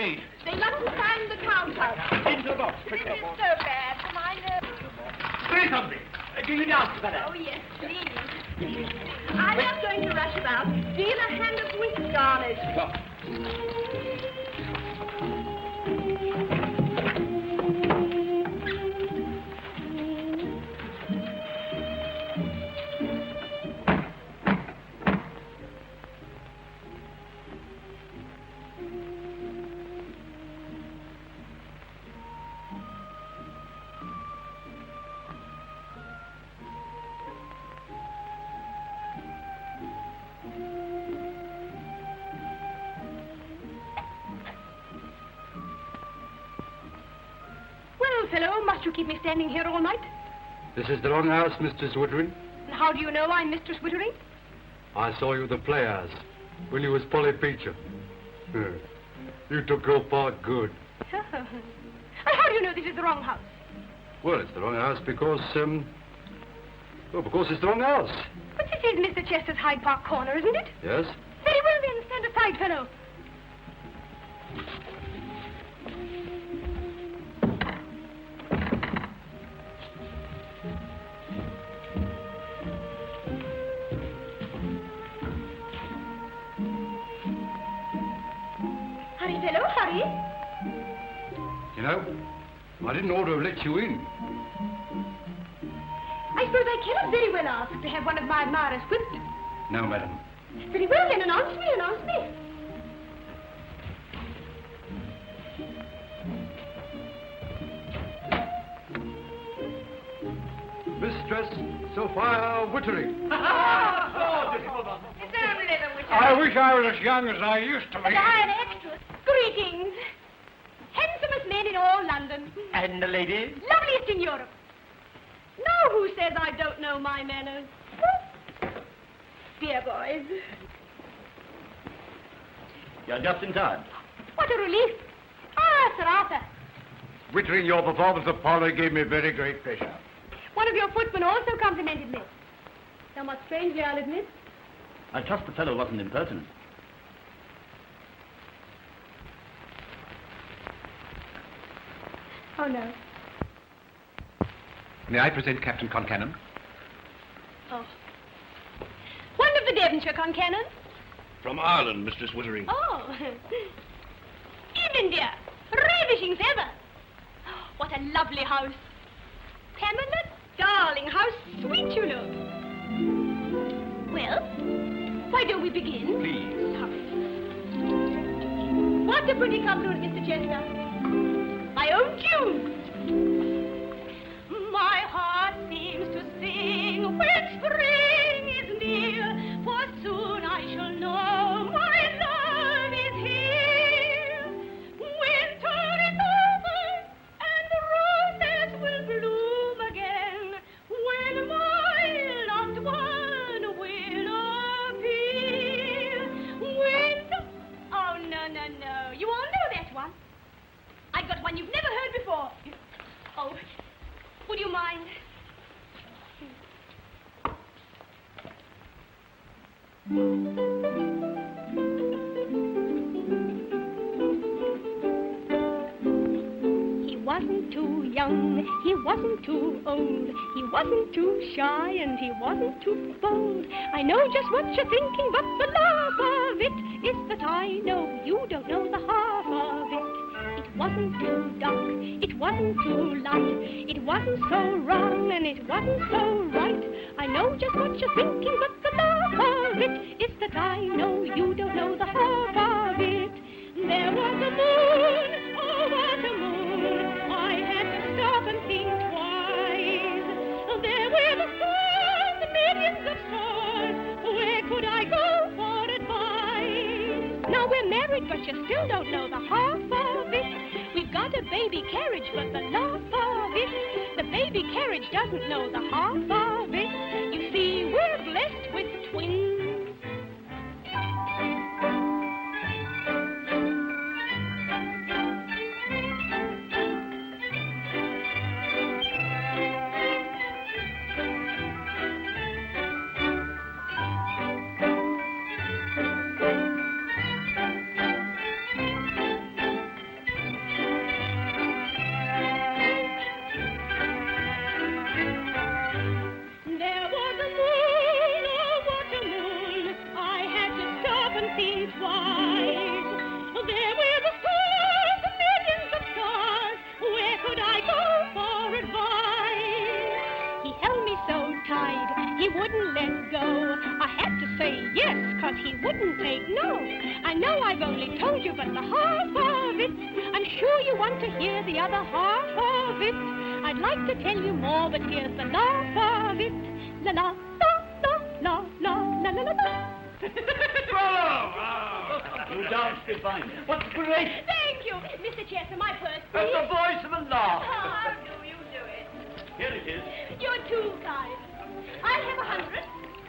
me. They mustn't find the counter. Into the box. This is so bad for my nerves. Say something. Do you dance, fella? Oh, yes, please. I'm not going to rush about. Deal a hand of whiskey on it. Fellow, must you keep me standing here all night? This is the wrong house, Mistress Wittering. And how do you know I'm Mistress Wittering? I saw you at the playhouse when you was Polly Peacher. You took your part good. And how do you know this is the wrong house? Well, it's the wrong house because it's the wrong house. But this is Mr. Chester's Hyde Park Corner, isn't it? Yes? Very well then, stand aside, fellow. Fellow, hurry. You know, I didn't ought to have let you in. I suppose I cannot very well ask to have one of my admirers whipped. No, madam. Very well, then, announce me, announce me. Mistress Sophia Wittering. It's only the witcher. I wish I was as young as I used to be. But I am extra. Greetings. Handsomest men in all London. And the lady? Loveliest in Europe. Now who says I don't know my manners? Dear boys. You're just in time. What a relief. Ah, Sir Arthur. Wittering, your performance of Polly gave me very great pleasure. One of your footmen also complimented me. Somewhat strangely, I'll admit. I trust the fellow wasn't impertinent. Oh, no. May I present Captain Concannon? Oh. One of the Devonshire Concannons? From Ireland, Mistress Wittering. Oh. Evening, dear. Ravishing as ever. What a lovely house. Pamela, darling, how sweet you look. Well, why don't we begin? Please. What a pretty compliment, Mr. Chester. My own tune. My heart seems to sing when spring is near, for soon I shall know my love is here. Winter is over and the roses will bloom again when my loved one will appear. Winter... Oh, no, no, no. You all know that one. I've got one you've never heard before. Oh, would you mind? He wasn't too young, he wasn't too old, he wasn't too shy and he wasn't too bold. I know just what you're thinking, but the laugh of it is that I know you don't know the half of it. It wasn't too dark, it wasn't too light, it wasn't so wrong and it wasn't so right. I know just what you're thinking, but the laugh of it is that I know you don't know the half of it. There was a moon, oh what a moon, I had to stop and think twice. There were the stars, millions of stars, where could I go for advice? Now we're married, but you still don't know the half of it. We've got a baby carriage, but the laugh of it, the baby carriage doesn't know the half of it. You see, we're blessed with twins. but the half of it. I'm sure you want to hear the other half of it. I'd like to tell you more, but here's the laugh of it. La la la la la la la la la. Bravo! You danced divine. What's great? Thank you, Mr. Chester. My purse, That's please. the voice of a laugh. How do you do it? Here it is. You're too kind. I'll have 100.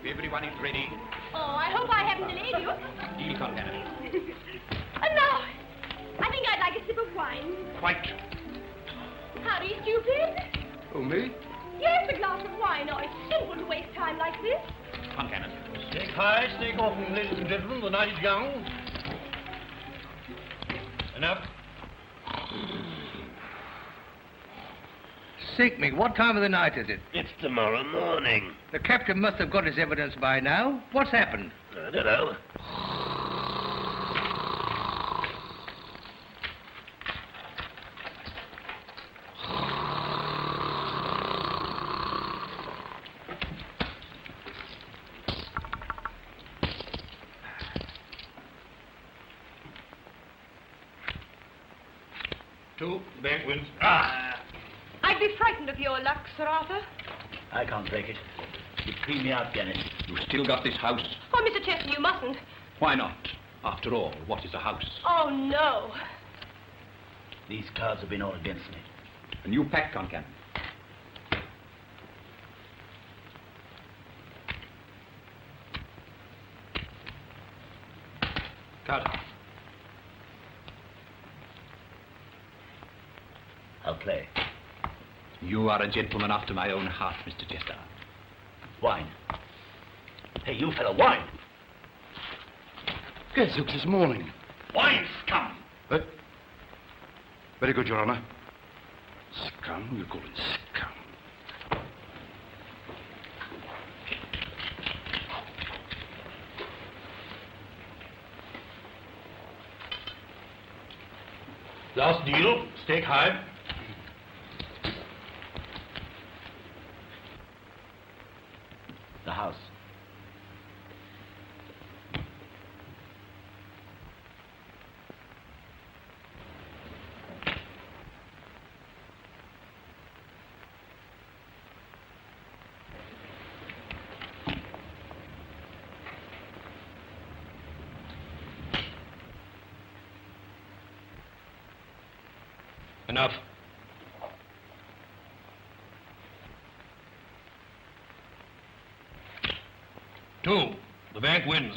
Everyone is ready. Oh, I hope I haven't delayed you. Deal, Concannon. And now, I think I'd like a sip of wine. Quite. Howdy, stupid. Oh, me? Yes, a glass of wine. Oh, it's simple to waste time like this. Concannon. Stake high, stake often, ladies and gentlemen. The night is young. Enough. Seek me, what time of the night is it? It's tomorrow morning. The captain must have got his evidence by now. What's happened? I don't know. Two, the bank wins. I'd be frightened of your luck, Sir Arthur. I can't break it. You clean me out, Janet. You still got this house? Oh, Mr. Chester, you mustn't. Why not? After all, what is a house? Oh, no. These cards have been all against me. A new pack, Concannon. Cut. I'll play. You are a gentleman after my own heart, Mr. Chester. Wine. Hey, you fellow, wine! Gadzooks this morning. Wine, scum! But, very good, Your Honor. Scum? You call it scum? Last deal, stake high. The house. Enough. Two, the bank wins.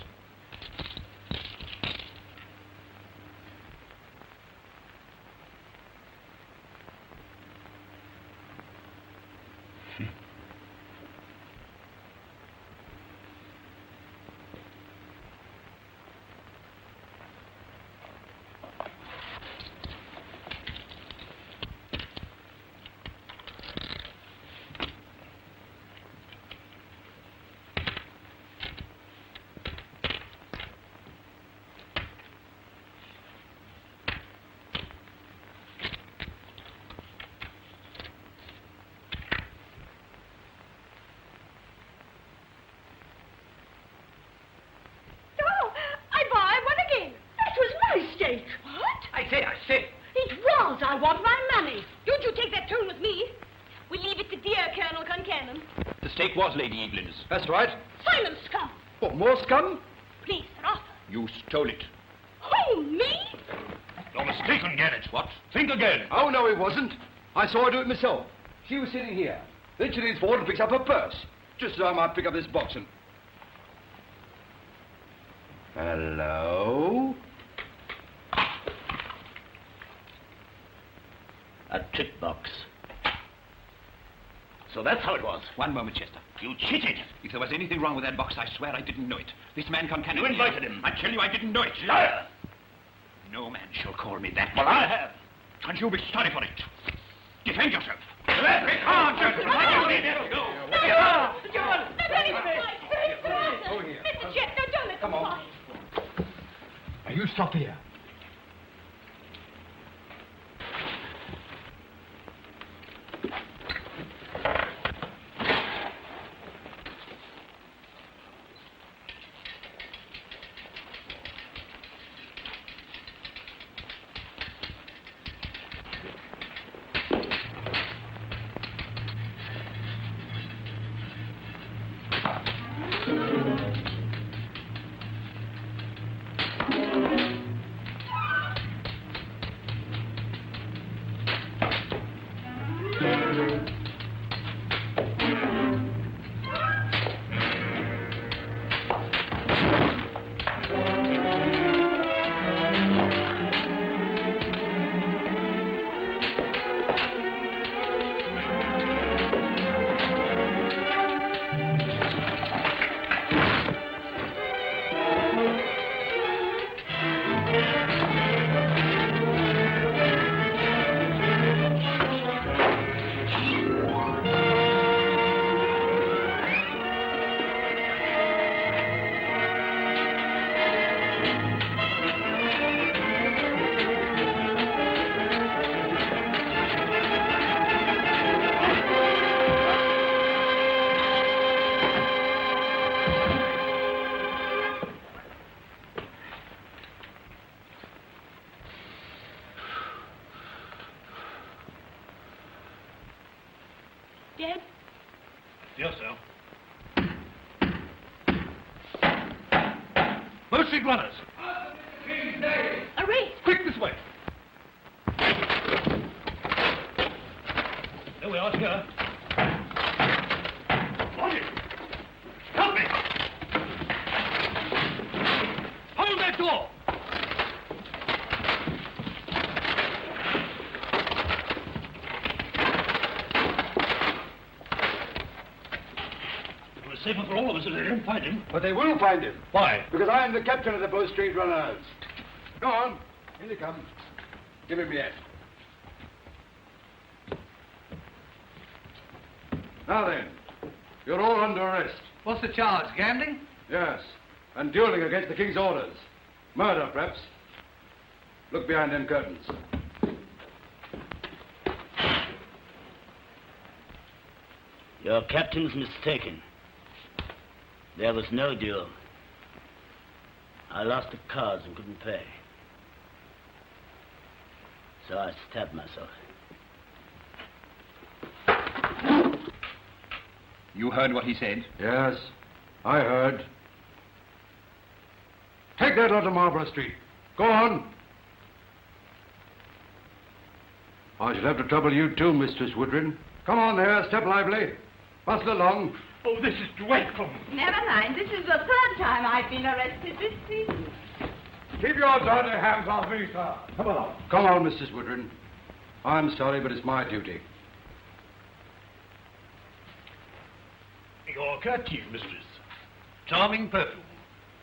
Oh, I won again. That was my stake. What? I say. It was. I want my money. Don't you take that tone with me. We leave it to dear Colonel Concannon. The stake was Lady Evelyn's. That's right. Silence, scum. What, more scum? Please, Sir Arthur. You stole it. Oh, me? You're mistaken, Janet. What? Think again. Oh, no, it wasn't. I saw her do it myself. She was sitting here. Then she leans forward and picks up her purse. Just as I might pick up this box and... Hello? A trick box. So that's how it was. One moment, Chester. You cheated. If there was anything wrong with that box, I swear I didn't know it. This man Concannon... You invited him. I tell you I didn't know it. Liar! No man shall call me that. Well, I have. And you'll be sorry for it. Defend yourself. Be calm, gentlemen. Mr. Chester, don't let them fight. Now, you stop here. Dead? Yes, sir. Both street runners. A race! Quick, this way. There we are, here. Hold it. Help me. Hold that door. It was safer for all of us if they didn't find him. But they will find him. Why? Because I am the captain of the Bow Street Runners. Go on. In they come. Give him yet. Now then, you're all under arrest. What's the charge? Gambling? Yes, and dueling against the king's orders. Murder, perhaps. Look behind them curtains. Your captain's mistaken. There was no duel. I lost the cards and couldn't pay. So I stabbed myself. You heard what he said? Yes, I heard. Take that lot to Marlborough Street. Go on. I shall have to trouble you too, Mistress Woodrin. Come on there, step lively. Bustle along. Oh, this is dreadful. Never mind. This is the third time I've been arrested this season. Keep your dirty hands off me, sir. Come along. Come on, Mrs. Woodrin. I'm sorry, but it's my duty. Your kerchief, mistress. Charming perfume.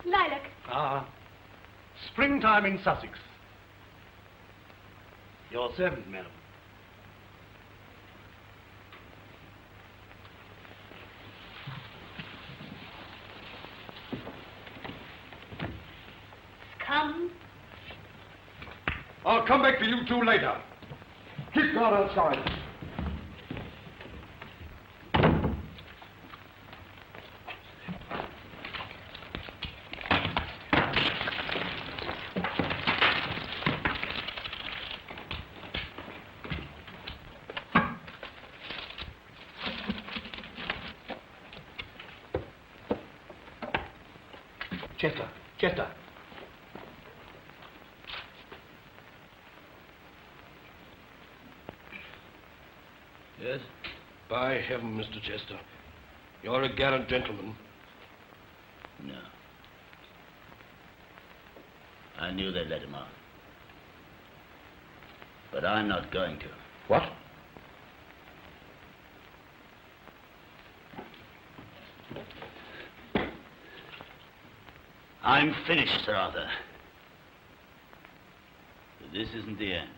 Lilac. Ah. Springtime in Sussex. Your servant, madam. Come. I'll come back for you two later. Keep guard outside. Chester. Yes? By heaven, Mr. Chester. You're a gallant gentleman. No. I knew they'd let him off. But I'm not going to. What? I'm finished, Sir Arthur. But this isn't the end.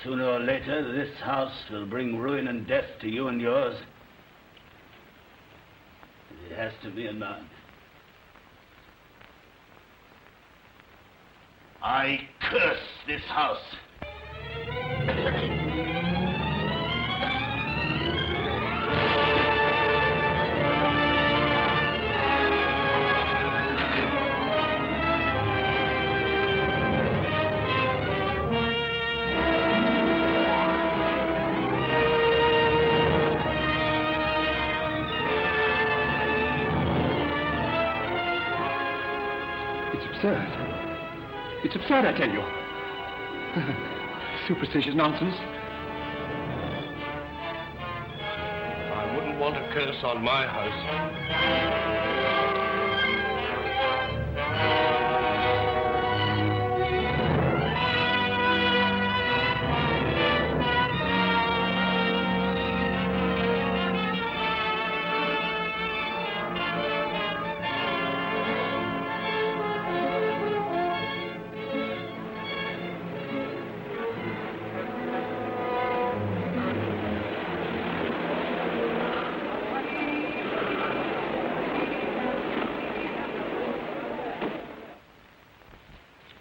Sooner or later, this house will bring ruin and death to you and yours. It has to be in mine. I curse this house. It's absurd, I tell you. Superstitious nonsense. I wouldn't want a curse on my house.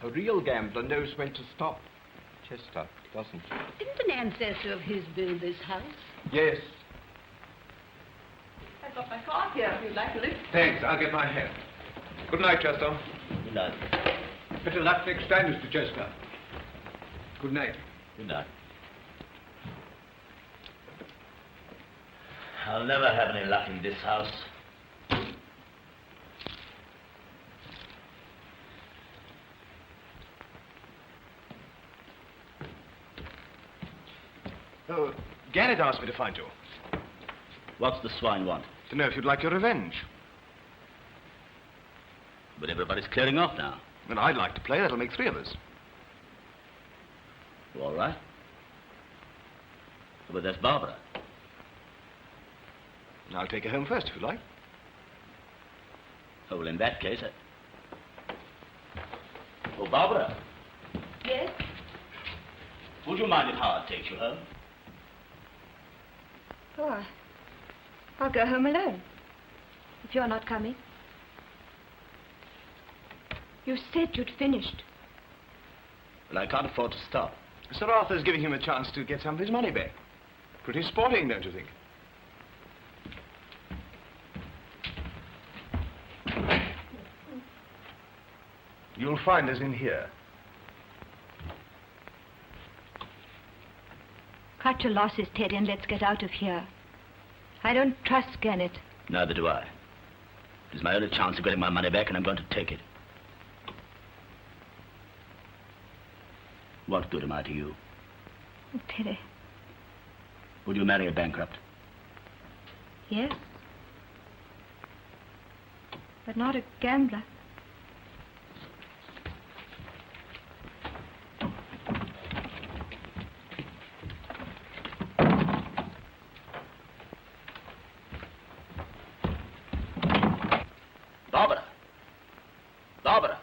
A real gambler knows when to stop. Chester doesn't. Didn't an ancestor of his build this house? Yes. I've got my card here if you'd like to lift. Thanks, I'll get my hat. Good night, Chester. Good night. Better luck next time, Mr. Chester. Good night. Good night. I'll never have any luck in this house. Oh, Gannett asked me to find you. What's the swine want? To know if you'd like your revenge. But everybody's clearing off now. And I'd like to play. That'll make 3 of us. All right. But there's Barbara. I'll take her home first, if you like. Oh, well, in that case, Oh, Barbara. Yes? Would you mind if Howard takes you home? Oh, I'll go home alone. If you're not coming. You said you'd finished. Well, I can't afford to stop. Sir Arthur's giving him a chance to get some of his money back. Pretty sporting, don't you think? You'll find us in here. Cut your losses, Teddy, and let's get out of here. I don't trust Gannett. Neither do I. It's my only chance of getting my money back, and I'm going to take it. What good am I to you? Oh, Teddy. Would you marry a bankrupt? Yes. But not a gambler. Barbara! Barbara!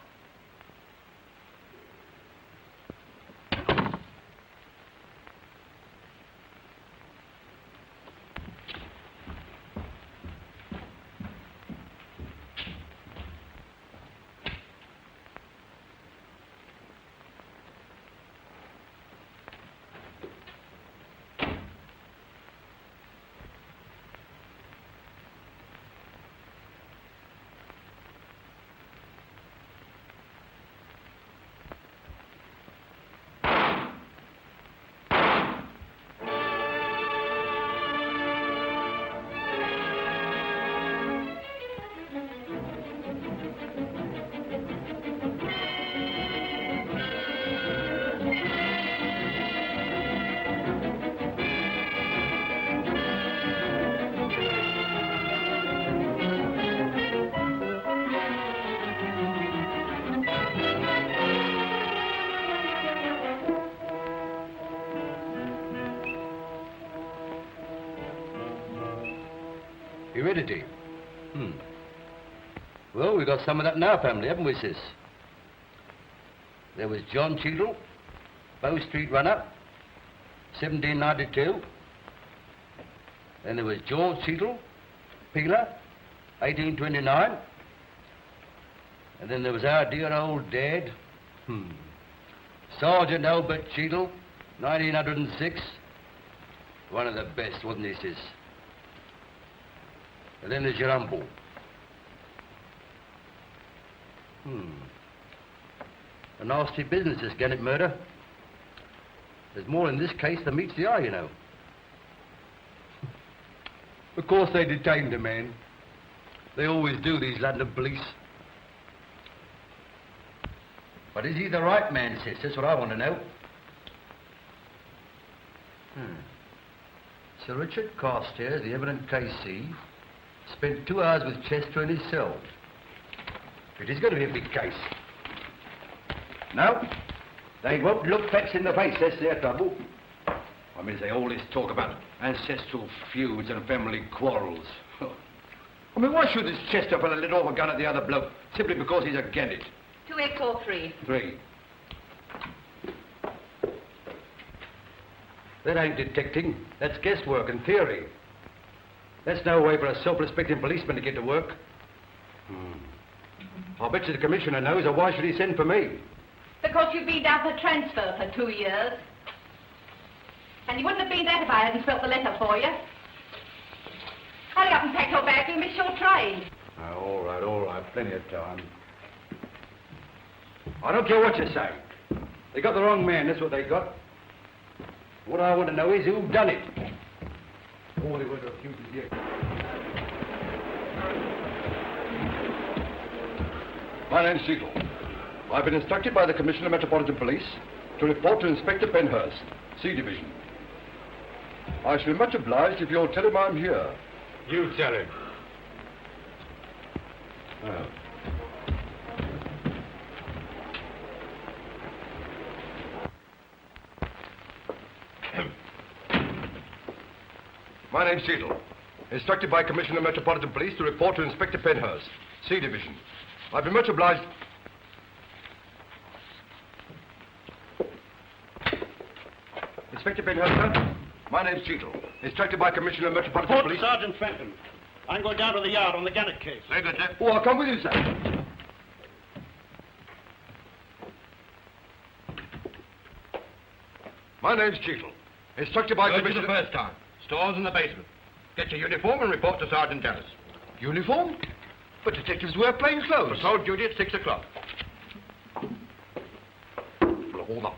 Heredity. Well, we've got some of that in our family, haven't we, sis? There was John Cheatle, Bow Street runner, 1792. Then there was George Cheatle, peeler, 1829. And then there was our dear old dad, Sergeant Albert Cheatle, 1906. One of the best, wasn't he, sis? And then there's your humble. A nasty business, this Gannett murder. There's more in this case than meets the eye, you know. Of course they detained the man. They always do, these London police. But is he the right man, sis? That's what I want to know. Sir Richard Carstairs, the eminent KC, spent 2 hours with Chester in his cell. It is going to be a big case. No, they won't look facts in the face, that's their trouble. I mean, they always talk about ancestral feuds and family quarrels. I mean, why should this Chester fella let off a gun at the other bloke simply because he's a Gannett? 2X or 3? 3. That ain't detecting. That's guesswork and theory. That's no way for a self-respecting policeman to get to work. I'll bet you the Commissioner knows, or why should he send for me? Because you've been down for transfer for 2 years. And you wouldn't have been that if I hadn't spelt the letter for you. Hurry up and pack your bag, you'll miss your train. Oh, all right, plenty of time. I don't care what you say. They got the wrong man, that's what they got. What I want to know is who done it. holy word of Cupid here. My name's Cheatle. I've been instructed by the Commissioner of Metropolitan Police to report to Inspector Penhurst, C Division. I shall be much obliged if you'll tell him I'm here. You tell him. Oh. My name's Cheatle. Instructed by Commissioner of Metropolitan Police to report to Inspector Penhurst, C Division. I've been much obliged... Inspector Penhurst, sir. My name's Cheatle. Instructed by Commissioner of Metropolitan Report Police... to Sergeant Fenton. I'm going down to the yard on the Gannett case. Very good, sir. Oh, I'll come with you, sir. My name's Cheatle. Instructed by Commissioner... the first time. Stores in the basement. Get your uniform and report to Sergeant Dallas. Uniform? But detectives wear plain clothes. Patrol duty at 6 o'clock. Well, hold on.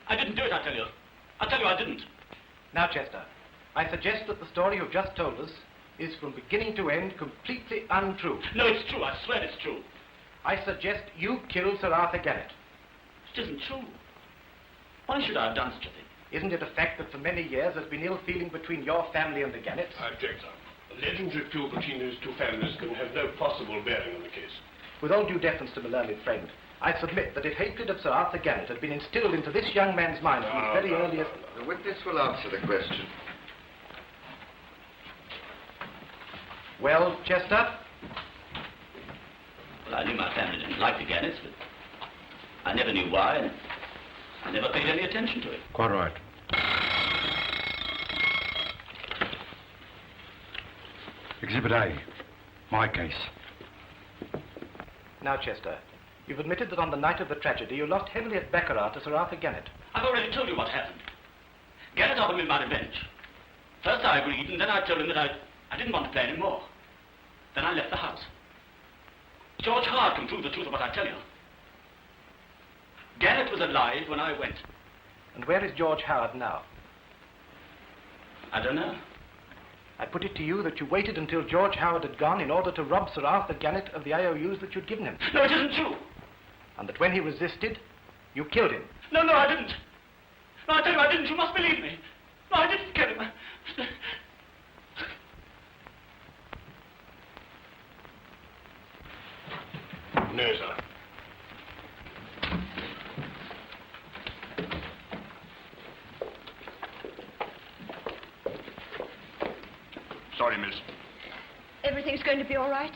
I didn't do it, I tell you. I tell you I didn't. Now, Chester, I suggest that the story you've just told us is from beginning to end completely untrue. No, it's true. I swear it's true. I suggest you killed Sir Arthur Gannett. It isn't true. Why should I have done such a thing? Isn't it a fact that for many years there's been ill feeling between your family and the Gannetts? I object, sir. The legendary feud between those two families can have no possible bearing on the case. With all due deference to my learned friend, I submit that if hatred of Sir Arthur Gannett had been instilled into this young man's mind from his very earliest... The witness will answer the question. Well, Chester? Well, I knew my family didn't like the Gannetts, but I never knew why, and I never paid any attention to it. Quite right. Exhibit A. My case. Now, Chester, you've admitted that on the night of the tragedy you lost heavily at baccarat to Sir Arthur Gannett. I've already told you what happened. Gannett offered me my revenge. First I agreed, and then I told him that I didn't want to play anymore. Then I left the house. George Hard can prove the truth of what I tell you. Gannett was alive when I went. And where is George Howard now? I don't know. I put it to you that you waited until George Howard had gone in order to rob Sir Arthur Gannett of the IOUs that you'd given him. No, it isn't true. And that when he resisted, you killed him. No, I didn't. No, I tell you I didn't. You must believe me. No, I didn't kill him. No, sir. Sorry, miss. Everything's going to be all right?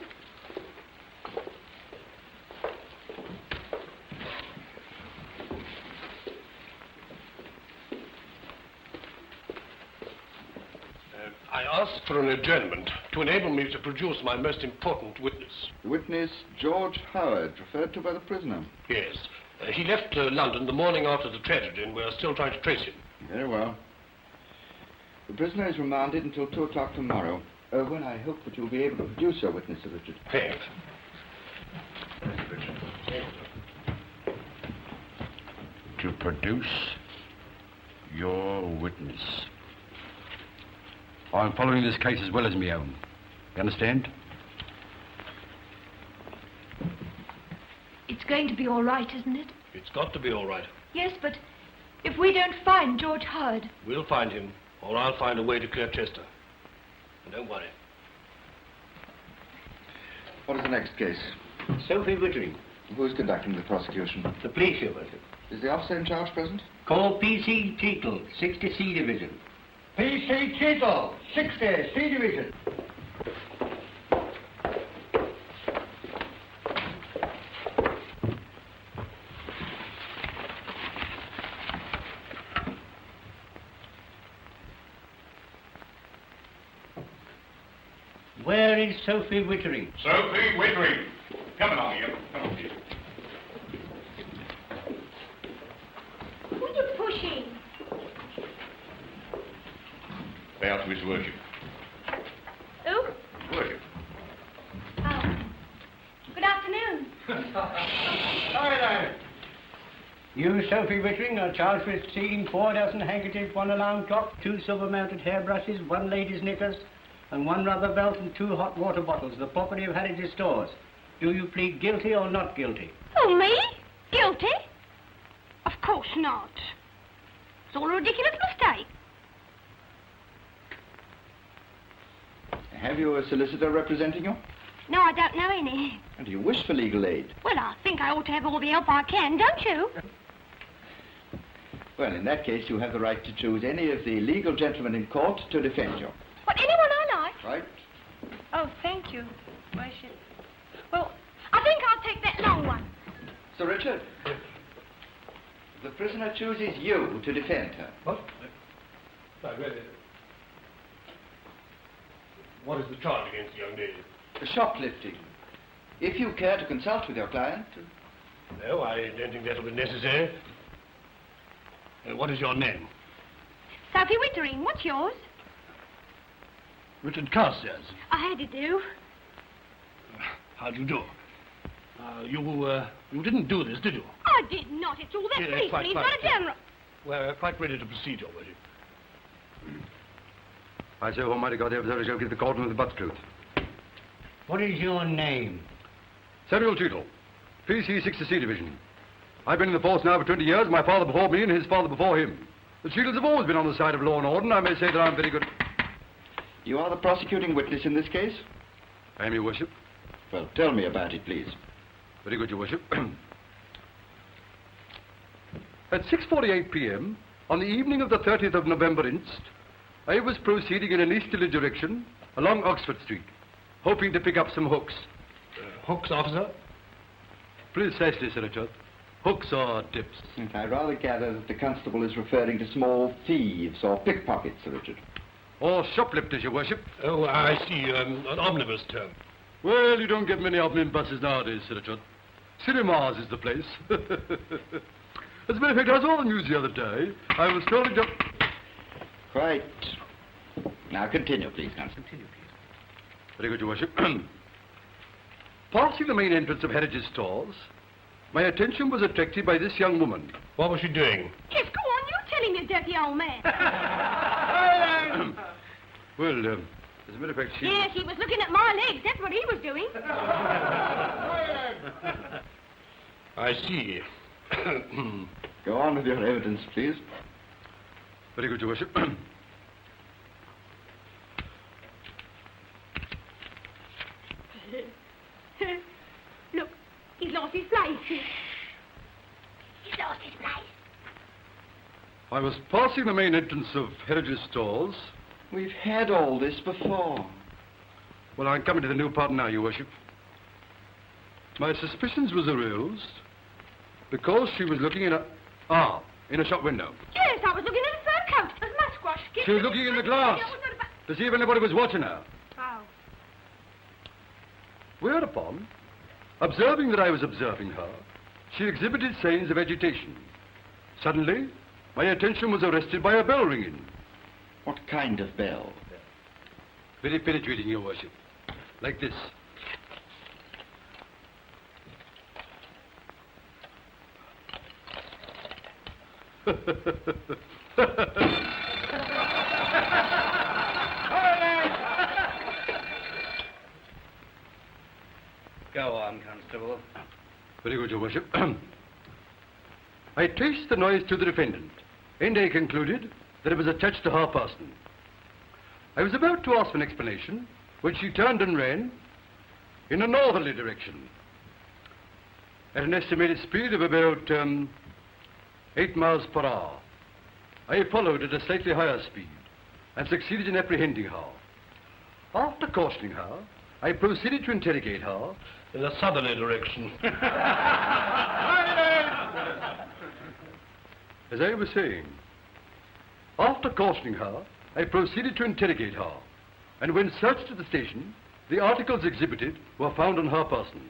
I asked for an adjournment to enable me to produce my most important witness. The witness, George Howard, referred to by the prisoner. Yes. He left London the morning after the tragedy, and we're still trying to trace him. Very well. The prisoner is remanded until 2 o'clock tomorrow, when I hope that you'll be able to produce your witness, Sir Richard. Thanks. To produce your witness. I'm following this case as well as my own. You understand? It's going to be all right, isn't it? It's got to be all right. Yes, but if we don't find George Howard... We'll find him or I'll find a way to clear Chester. And don't worry. What is the next case? Sophie Wittering. Who's conducting the prosecution? The police, Your Worship. Is the officer in charge present? Call P.C. Cheatle, 60C Division. P.C. Cheatle, 60, C Division. Where is Sophie Wittering? Sophie Wittering. Come along here. Come on, please. Who are you pushing? Bow to His Worship. Who? Worship. Oh. Good afternoon. You, Sophie Wittering, are charged with stealing 4 dozen handkerchiefs, 1 alarm clock, 2 silver-mounted hairbrushes, 1 lady's knickers, and 1 rubber belt and 2 hot water bottles, the property of Harry's stores. Do you plead guilty or not guilty? Oh, me? Guilty? Of course not. It's all a ridiculous mistake. Have you a solicitor representing you? No, I don't know any. And do you wish for legal aid? Well, I think I ought to have all the help I can, don't you? Well, in that case, you have the right to choose any of the legal gentlemen in court to defend you. What, anyone I like? Right? Oh, thank you, Worship. Well, I think I'll take that long one. Sir Richard, the prisoner chooses you to defend her. What? What is the charge against the young lady? Shoplifting. If you care to consult with your client... No, I don't think that'll be necessary. What is your name? Sophie Wittering, what's yours? Richard Carstairs. How do you do? How do you do? You didn't do this, did you? I did not. It's all that policeman. quite, He's quite, got a general. We're quite ready to proceed, Your Worship. I say, Almighty God, the observer shall give the cordon with the butt truth. What is your name? Samuel Cheatle, PC 60C Division. I've been in the force now for 20 years, my father before me and his father before him. The Cheatles have always been on the side of law and order, and I may say that I'm very good... You are the prosecuting witness in this case? I am, Your Worship. Well, tell me about it, please. Very good, Your Worship. At 6:48 p.m., on the evening of the 30th of November inst, I was proceeding in an easterly direction along Oxford Street, hoping to pick up some hooks. Hooks, officer? Precisely, Sir Richard. Hooks or tips. I rather gather that the constable is referring to small thieves or pickpockets, Sir Richard. Or shoplifters, Your Worship. Oh, I see. An omnibus term. Well, you don't get many omnibuses nowadays, Sir Richard. Cinemas is the place. As a matter of fact, I saw the news the other day. I was told it just... Quite. Now, continue, please, Constable. Continue, please. Very good, Your Worship. Passing the main entrance of Harridge's stores, my attention was attracted by this young woman. What was she doing? Yes, go on, you tell him, you dirty old man. Well, as a matter of fact, she... Yes, he was looking at my legs. That's what he was doing. I see. Go on with your evidence, please. Very good, Your Worship. Look, he's lost his place. He's lost his place. I was passing the main entrance of Harridge's stores. We've had all this before. Well, I'm coming to the new part now, Your Worship. My suspicions was aroused because she was looking in a shop window. Yes, I was looking at a fur coat, a musquash skin. She was looking in the glass to see if anybody was watching her. Oh. Whereupon, observing that I was observing her, she exhibited signs of agitation. Suddenly, my attention was arrested by a bell ringing. What kind of bell? Very penetrating, Your Worship. Like this. Go on, Constable. Very good, Your Worship. I traced the noise to the defendant, and I concluded that it was attached to her person. I was about to ask for an explanation when she turned and ran in a northerly direction at an estimated speed of about 8 miles per hour. I followed at a slightly higher speed and succeeded in apprehending her. After cautioning her, I proceeded to interrogate her in a southerly direction. As I was saying, after cautioning her, I proceeded to interrogate her, and when searched at the station, the articles exhibited were found on her person.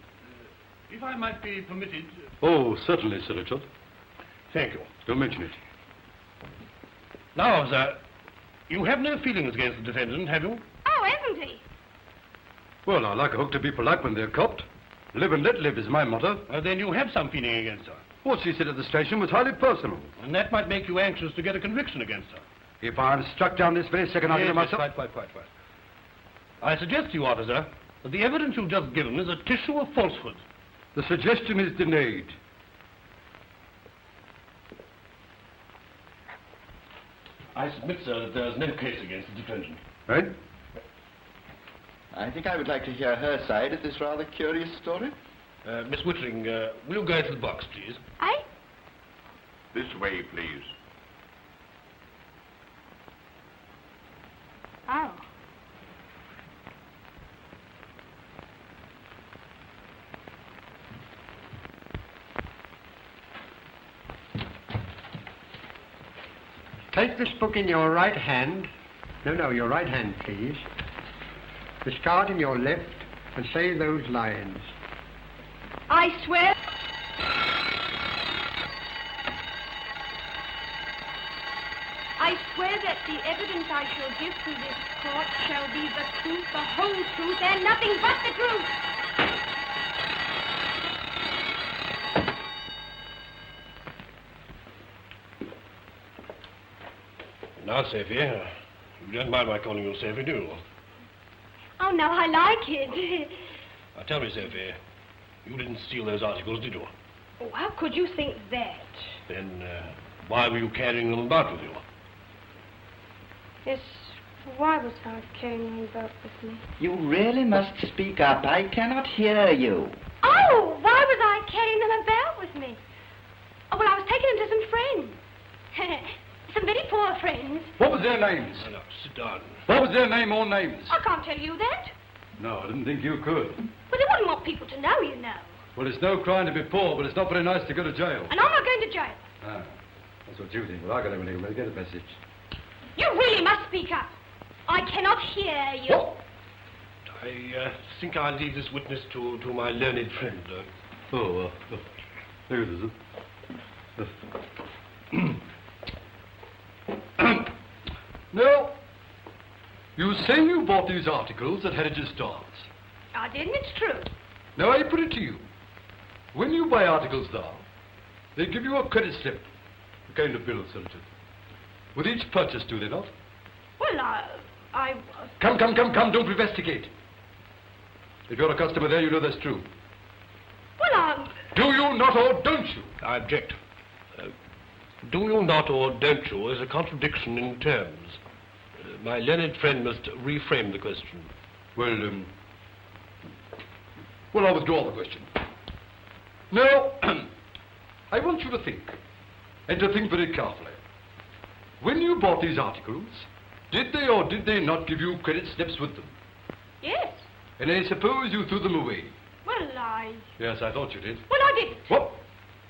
If I might be permitted... Oh, certainly, Sir Richard. Thank you. Don't mention it. Now, officer, you have no feelings against the defendant, have you? Oh, hasn't he? Well, I like a hook to be polite when they're copped. Live and let live is my motto. Then you have some feeling against her. What she said at the station was highly personal. And that might make you anxious to get a conviction against her. If I'm struck down this very second, I'll give myself... Quite. I suggest to you, officer, that the evidence you've just given is a tissue of falsehood. The suggestion is denied. I submit, sir, that there's no case against the defendant. Right? I think I would like to hear her side of this rather curious story. Miss Whittering, will you go into the box, please? Aye? This way, please. Oh. Take this book in your right hand. No, your right hand, please. This card in your left, and say those lines. I swear... I swear that the evidence I shall give to this court shall be the truth, the whole truth, and nothing but the truth. Now, Sophie, you don't mind my calling you Sophie, do you? Oh, no, I like it. Now, tell me, Sophie, you didn't steal those articles, did you? Oh, how could you think that? Then, why were you carrying them about with you? Yes, why was I carrying them about with me? You really must speak up. I cannot hear you. Oh, why was I carrying them about with me? Oh, well, I was taking them to some friends. Some very poor friends. What was their names? No, sit down. What was their name or names? I can't tell you that. No, I didn't think you could. But they wouldn't want people to know, you know. Well, it's no crime to be poor, but it's not very nice to go to jail. And I'm not going to jail. Ah, that's what you think. Well, I got everything. Get the message. You really must speak up. I cannot hear you. What? I think I'll leave this witness to my learned friend. There it is. No. You say you bought these articles at Heritage Stores. I didn't, it's true. Now, I put it to you. When you buy articles there, they give you a credit slip, a kind of bill, Senator. With each purchase, do they not? Well, I... Come, don't prevesticate. If you're a customer there, you know that's true. Well, Do you not or don't you? I object. Do you not or don't you is a contradiction in terms. My learned friend must reframe the question. Well, I'll withdraw the question. Now, I want you to think, and to think very carefully. When you bought these articles, did they or did they not give you credit slips with them? Yes. And I suppose you threw them away. Well, I... Yes, I thought you did. Well, I didn't. What?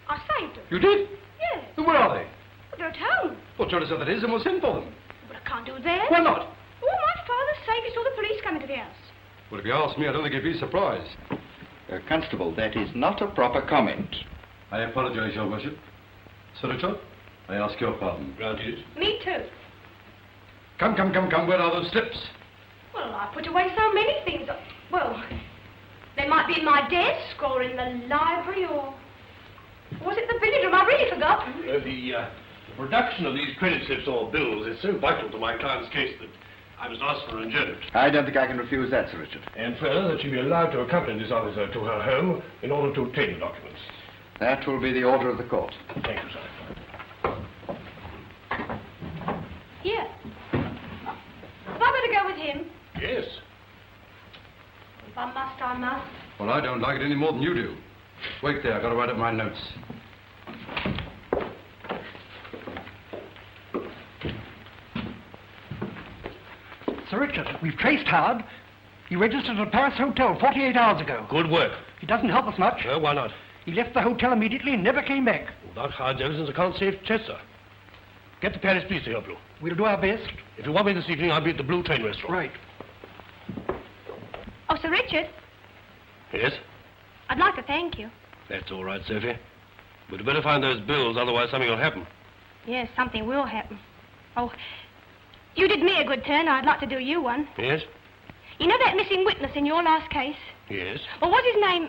I saved them. You did? Yes. Then where are they? Well, they're at home. Well, tell us how that is and we'll send for them. But I can't do that. Why not? Oh, my father said he saw the police come into the house. Well, if you ask me, I don't think he'd be surprised. Constable, that is not a proper comment. I apologize, Your Worship. Sir Richard, I ask your pardon. Granted. Me too. Come. Where are those slips? Well, I put away so many things. Well, they might be in my desk or in the library or was it the billiard room? I've really forgotten. The production of these credit slips or bills is so vital to my client's case that I must ask for an adjournment. I don't think I can refuse that, Sir Richard. And further, that she be allowed to accompany this officer to her home in order to obtain the documents. That will be the order of the court. Thank you, sir. Well, I don't like it any more than you do. Wait there, I've got to write up my notes. Sir Richard, we've traced Howard. He registered at a Paris hotel 48 hours ago. Good work. It doesn't help us much. Why not? He left the hotel immediately and never came back. Without Howard's evidence, I can't save Chester. Get the Paris police to help you. We'll do our best. If you want me this evening, I'll be at the Blue Train restaurant. Right. Oh, Sir Richard, Yes? I'd like to thank you. That's all right, Sophie. But you'd better find those bills, otherwise something will happen. Yes, something will happen. Oh, you did me a good turn. I'd like to do you one. Yes? You know that missing witness in your last case? Yes? Well, what's his name?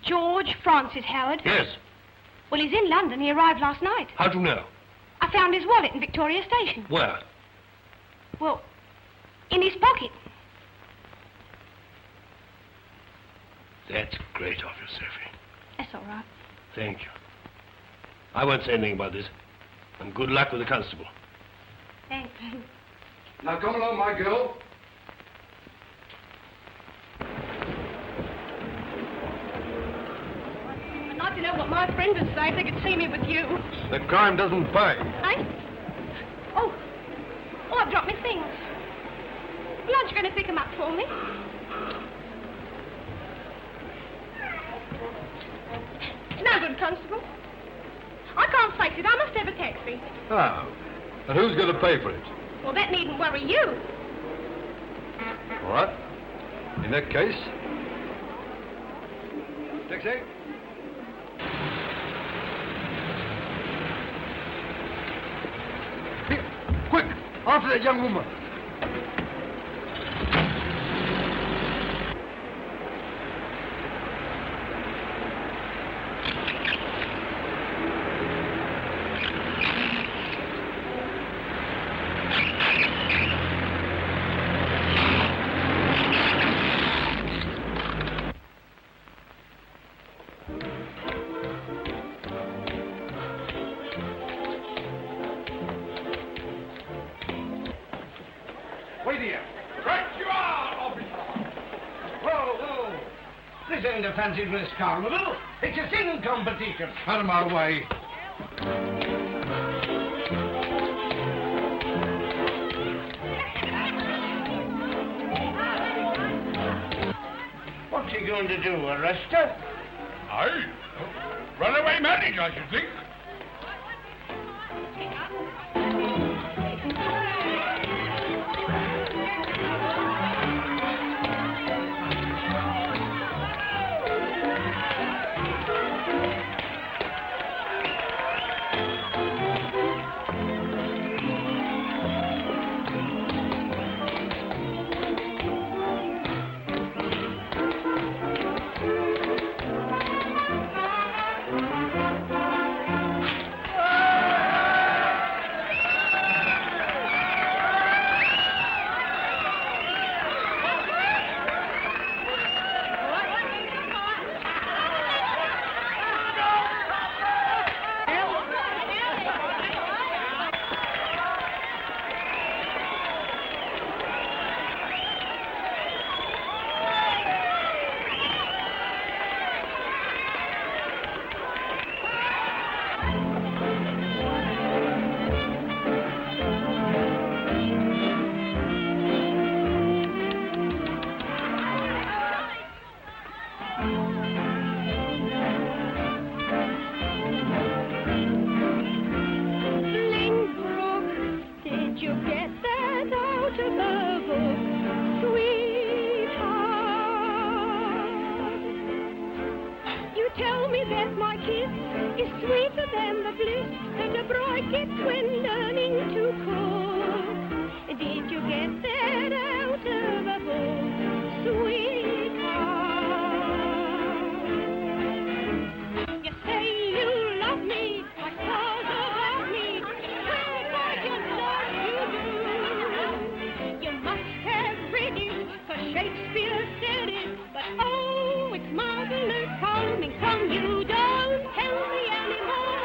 George Francis Howard? Yes. Well, he's in London. He arrived last night. How'd you know? I found his wallet in Victoria Station. Where? Well, in his pocket. That's great of you, Sophie. That's all right. Thank you. I won't say anything about this. And good luck with the constable. Thanks. Now come along, my girl. I'd like to know what my friend would say if they could see me with you. The crime doesn't pay. Eh? Oh, I've dropped my things. Well, aren't you going to pick them up for me? No good, Constable. I can't face it. I must have a taxi. Oh. And who's going to pay for it? Well, that needn't worry you. All right. In that case... Taxi. Here, quick! After that young woman. Wait here. Right you are, officer. Whoa. This ain't a fancy dress carnival. It's a singing competition. Out of my way. What's he going to do, arrest her? Aye. Runaway marriage, I should think. Tell me that my kiss is sweeter than the bliss that a bride gets when learning to cook. Did you get that out of a book, sweetheart? You say you love me, I suppose about me. Well, I just love you do. You must have read it, 'cause Shakespeare said it, but oh, it's marvelous coming from you. Don't tell me anymore.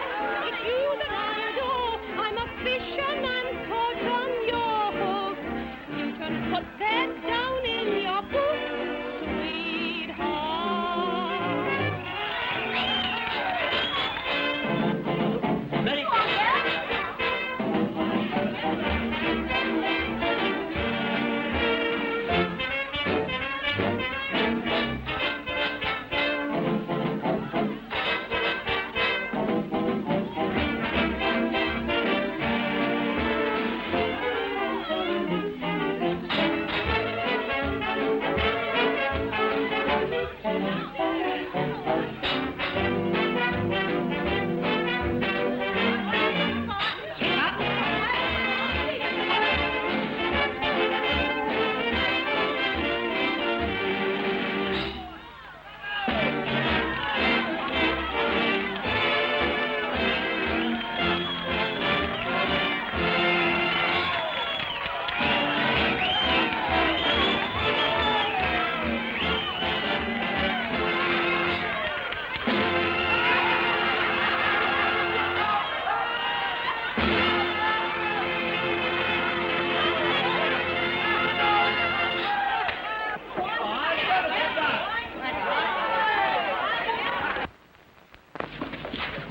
It's you that I adore. I'm a fish and I'm caught on your hook. You can put that down in your book,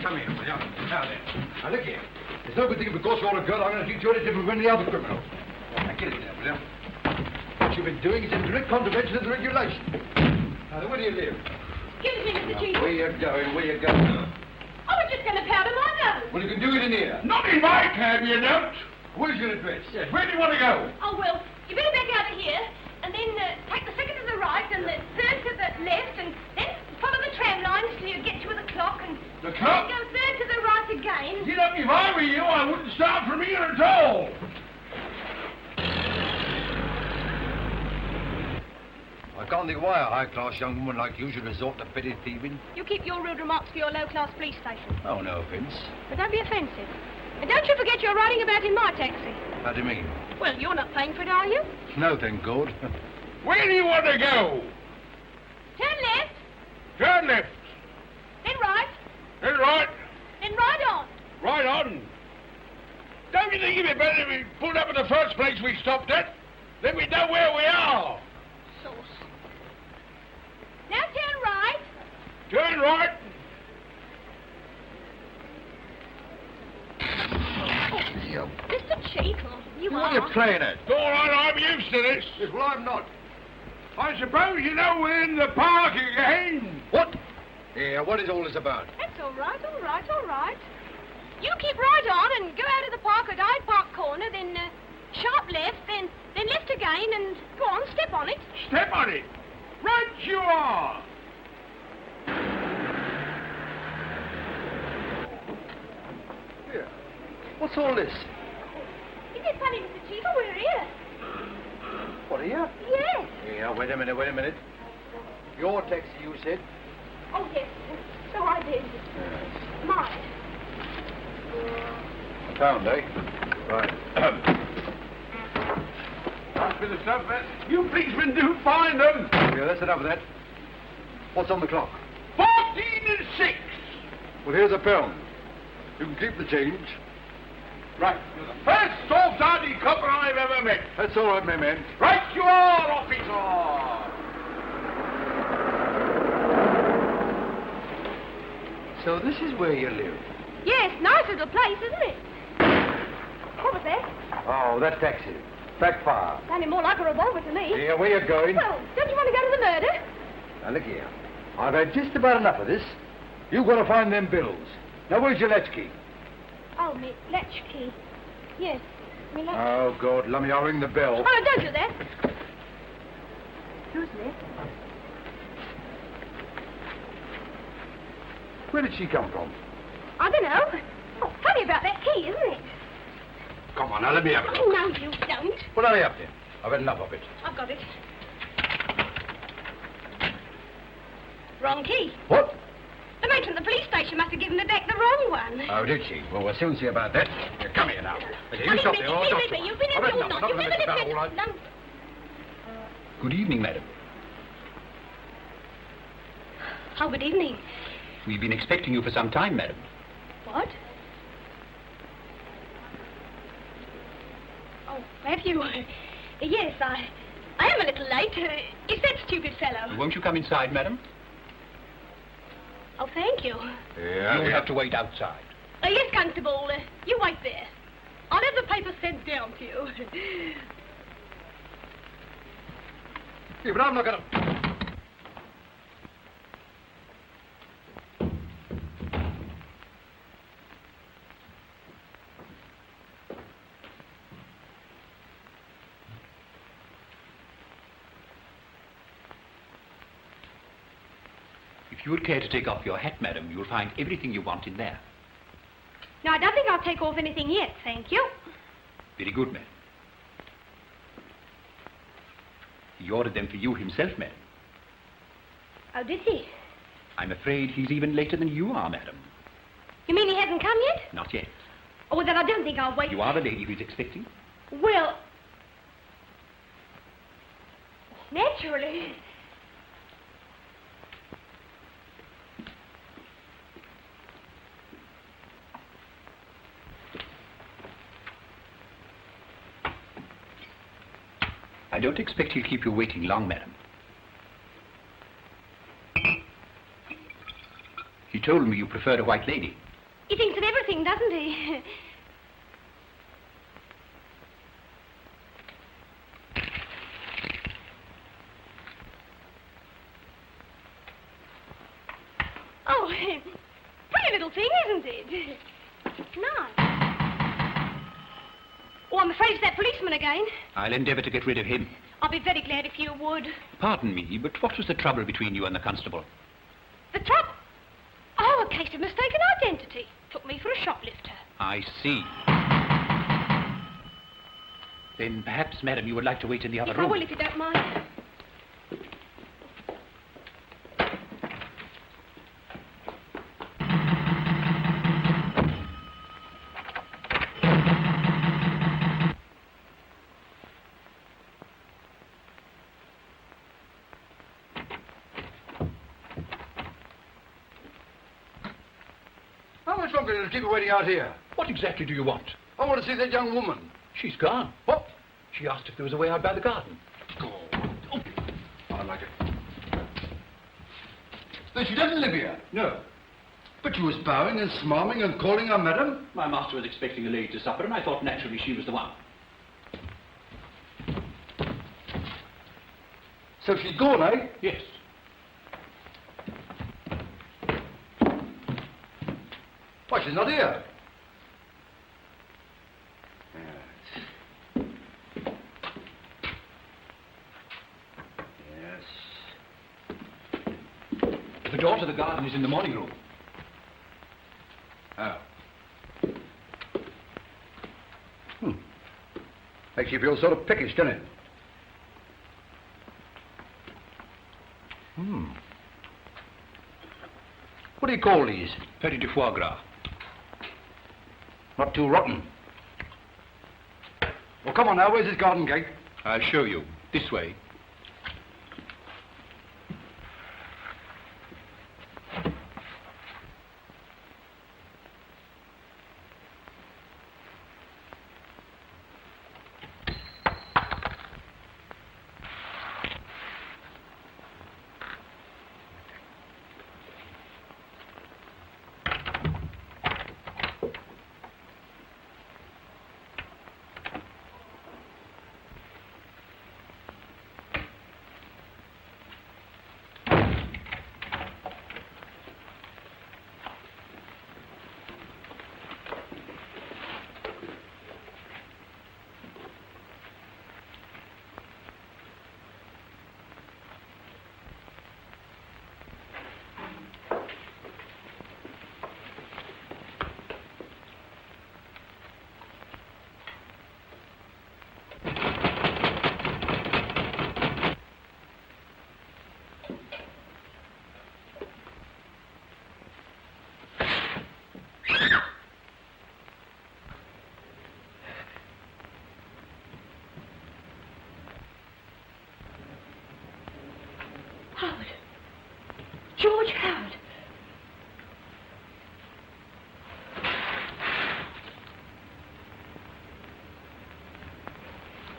Come here, will you? Now then. Now, look here. There's no good thing because you're a girl, I'm going to treat you any different from any other criminal. Now, get in there, will you? What you've been doing is in direct contravention of the regulation. Now, then, where do you live? Excuse me, Mr. Cheatle. Where you going? Where you going? I was just going to powder my nose. Well, you can do it in here. Not in my cab, you don't. Where's your address? Yes, where do you want to go? Oh, well, you better back out of here, and then take the second to the right and the third to the left, and then follow the tram lines till you get to the clock, and The clock? then go third to the right again. You know, if I were you, I wouldn't start from here at all. I can't think why a high-class young woman like you should resort to petty thieving. You keep your rude remarks for your low-class police station. Oh, no offence. But don't be offensive. And don't you forget you're riding about in my taxi. How do you mean? Well, you're not paying for it, are you? No, thank God. Where do you want to go? Turn left, Turn left. then right, Then right. then right on. Right on. Don't you think it'd be better if we pulled up at the first place we stopped at? Then we know where we are. Sauce. Now turn right. Turn right. Mr. Cheatle, you What are. are you playing at? All right, I'm used to this. Yes, well, I'm not. I suppose you know we're in the park again. What? Yeah, what is all this about? That's all right, all right, all right. You keep right on and go out of the park at Hyde Park Corner, then sharp left, then left again, and go on, step on it. Step on it. Right you are. Here. What's all this? Isn't it funny, Mr. Cheatle, we're here? What are you? Yes. Yeah, wait a minute. Your taxi, you said? Oh, yes. So I did. Mine. Found, eh? Right. That's for the stuff that you policemen do find them. Yeah, that's enough of that. What's on the clock? 14 and 6. Well, here's a pound. You can keep the change. Right. You're the first soft-hearted copper I've ever met. That's all right, my man. Right you are, officer. So this is where you live? Yes, nice little place, isn't it? What was that? Oh, that taxi. Backfire. Sounded more like a revolver to me. Yeah, where you going? Well, don't you want to go to the murder? Now, look here. I've had just about enough of this. You've got to find them bills. Now, where's your latchkey? Oh, me latchkey. Yes, me latchkey. Oh, God, lummy, I'll ring the bell. Oh, no, don't do that. Who's there? Where did she come from? I don't know. Oh, funny about that key, isn't it? Come on, now, let me have it. Oh, no, you don't. Well, hurry up, then. I've had enough of it. I've got it. Wrong key. What? The matron at the police station must have given the deck the wrong one. Oh, did she? Well, we'll soon see about that. Here, come here now. Okay, you stop there. Oh, Leave don't me. talk. You've been I've in had your enough. night. Enough of this about, all right? No. Good evening, madam. Oh, good evening. We've been expecting you for some time, madam. What? Oh, have you? Yes, I am a little late. It's that stupid fellow. Won't you come inside, madam? Oh, thank you. Yeah, You'll have to wait outside. Yes, Constable. You wait there. I'll have the paper sent down to you. Yeah, but I'm not going to... If you would care to take off your hat, madam, you'll find everything you want in there. No, I don't think I'll take off anything yet, thank you. Very good, madam. He ordered them for you himself, madam. Oh, did he? I'm afraid he's even later than you are, madam. You mean he hasn't come yet? Not yet. Oh, then I don't think I'll wait. You are the lady who's expecting? Well... naturally. I don't expect he'll keep you waiting long, madam. He told me you preferred a white lady. He thinks of everything, doesn't he? Oh, pretty little thing, isn't it? Nice. Oh, I'm afraid it's that policeman again. I'll endeavour to get rid of him. I'll be very glad if you would. Pardon me, but what was the trouble between you and the constable? The trouble? Oh, a case of mistaken identity. Took me for a shoplifter. I see. Then perhaps, madam, you would like to wait in the other Yes, room. I will, if you don't mind. How much longer will you keep her waiting out here? What exactly do you want? I want to see that young woman. She's gone. What? She asked if there was a way out by the garden. Oh, I like it. Then she doesn't live here? No. But you was bowing and smarming and calling her madam? My master was expecting a lady to supper, and I thought naturally she was the one. So she's gone, eh? Yes. Why, she's not here. The door to the garden is in the morning room. Oh. Makes you feel sort of peckish, doesn't it? What do you call these? Petit de foie gras. Not too rotten. Well, come on now, where's this garden gate? I'll show you. This way. Howard. George Howard.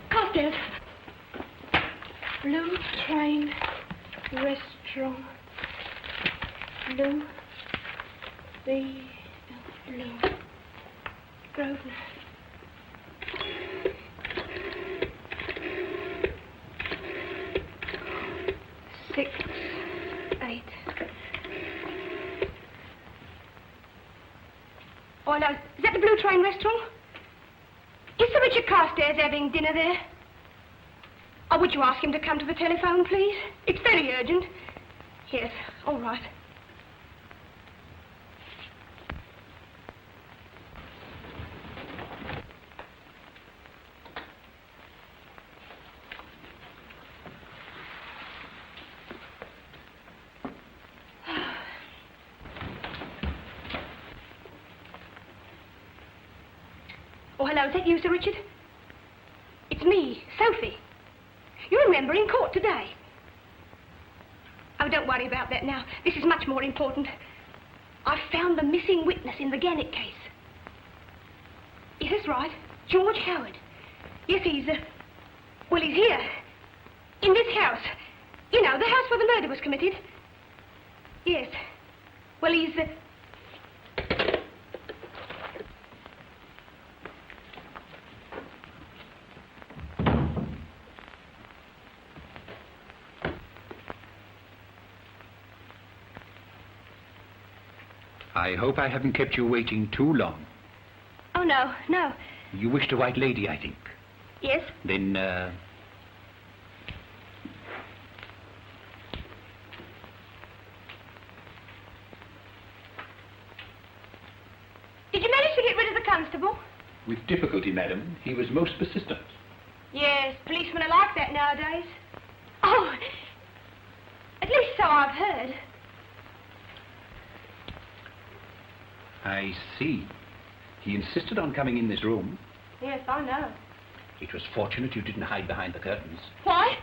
Carstairs. Blue Train Restaurant. Blue. Blue. Grosvenor. Six, 8. Oh, no. Is that the Blue Train Restaurant? Is Sir Richard Carstairs having dinner there? Oh, would you ask him to come to the telephone, please? It's very urgent. Yes, all right. Oh, hello, is that you, Sir Richard? It's me, Sophie. You remember, in court today. Oh, don't worry about that now. This is much more important. I've found the missing witness in the Gannett case. Yes, that's right. George Howard. Yes, he's here. In this house. You know, the house where the murder was committed. Yes. Well, he's... I hope I haven't kept you waiting too long. Oh, no, no. You wished a white lady, I think. Yes? Then, Did you manage to get rid of the constable? with difficulty, madam. He was most persistent. Yes, policemen are like that nowadays. Oh, at least so I've heard. I see. He insisted on coming in this room. Yes, I know. It was fortunate you didn't hide behind the curtains. Why?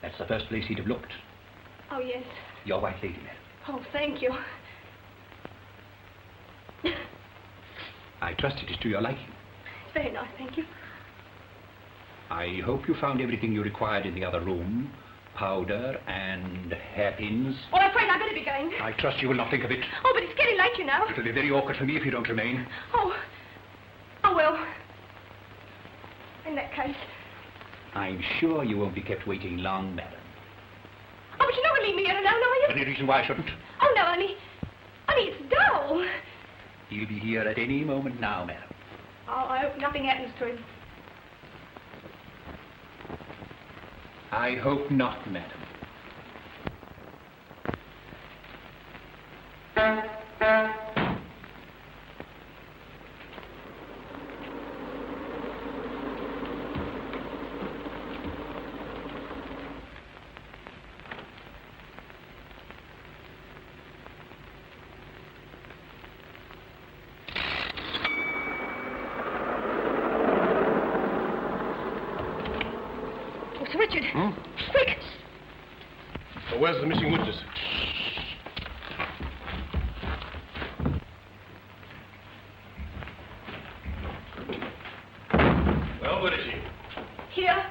That's the first place he'd have looked. Oh, yes. Your white lady, madam. Oh, thank you. I trust it is to your liking. It's very nice, thank you. I hope you found everything you required in the other room. Powder and hairpins. Oh, I'm afraid I'd better be going. I trust you will not think of it. Oh, but it's getting late, you know. It'll be very awkward for me if you don't remain. Oh. Oh, well. In that case. I'm sure you won't be kept waiting long, madam. Oh, but you're not going to leave me here alone, are you? Any reason why I shouldn't? Oh, no, only it's dull. He'll be here at any moment now, madam. Oh, I hope nothing happens to him. I hope not, madam. Oh, Sir Richard. Quick. Well, where's the missing witness? Well, where is she? Here.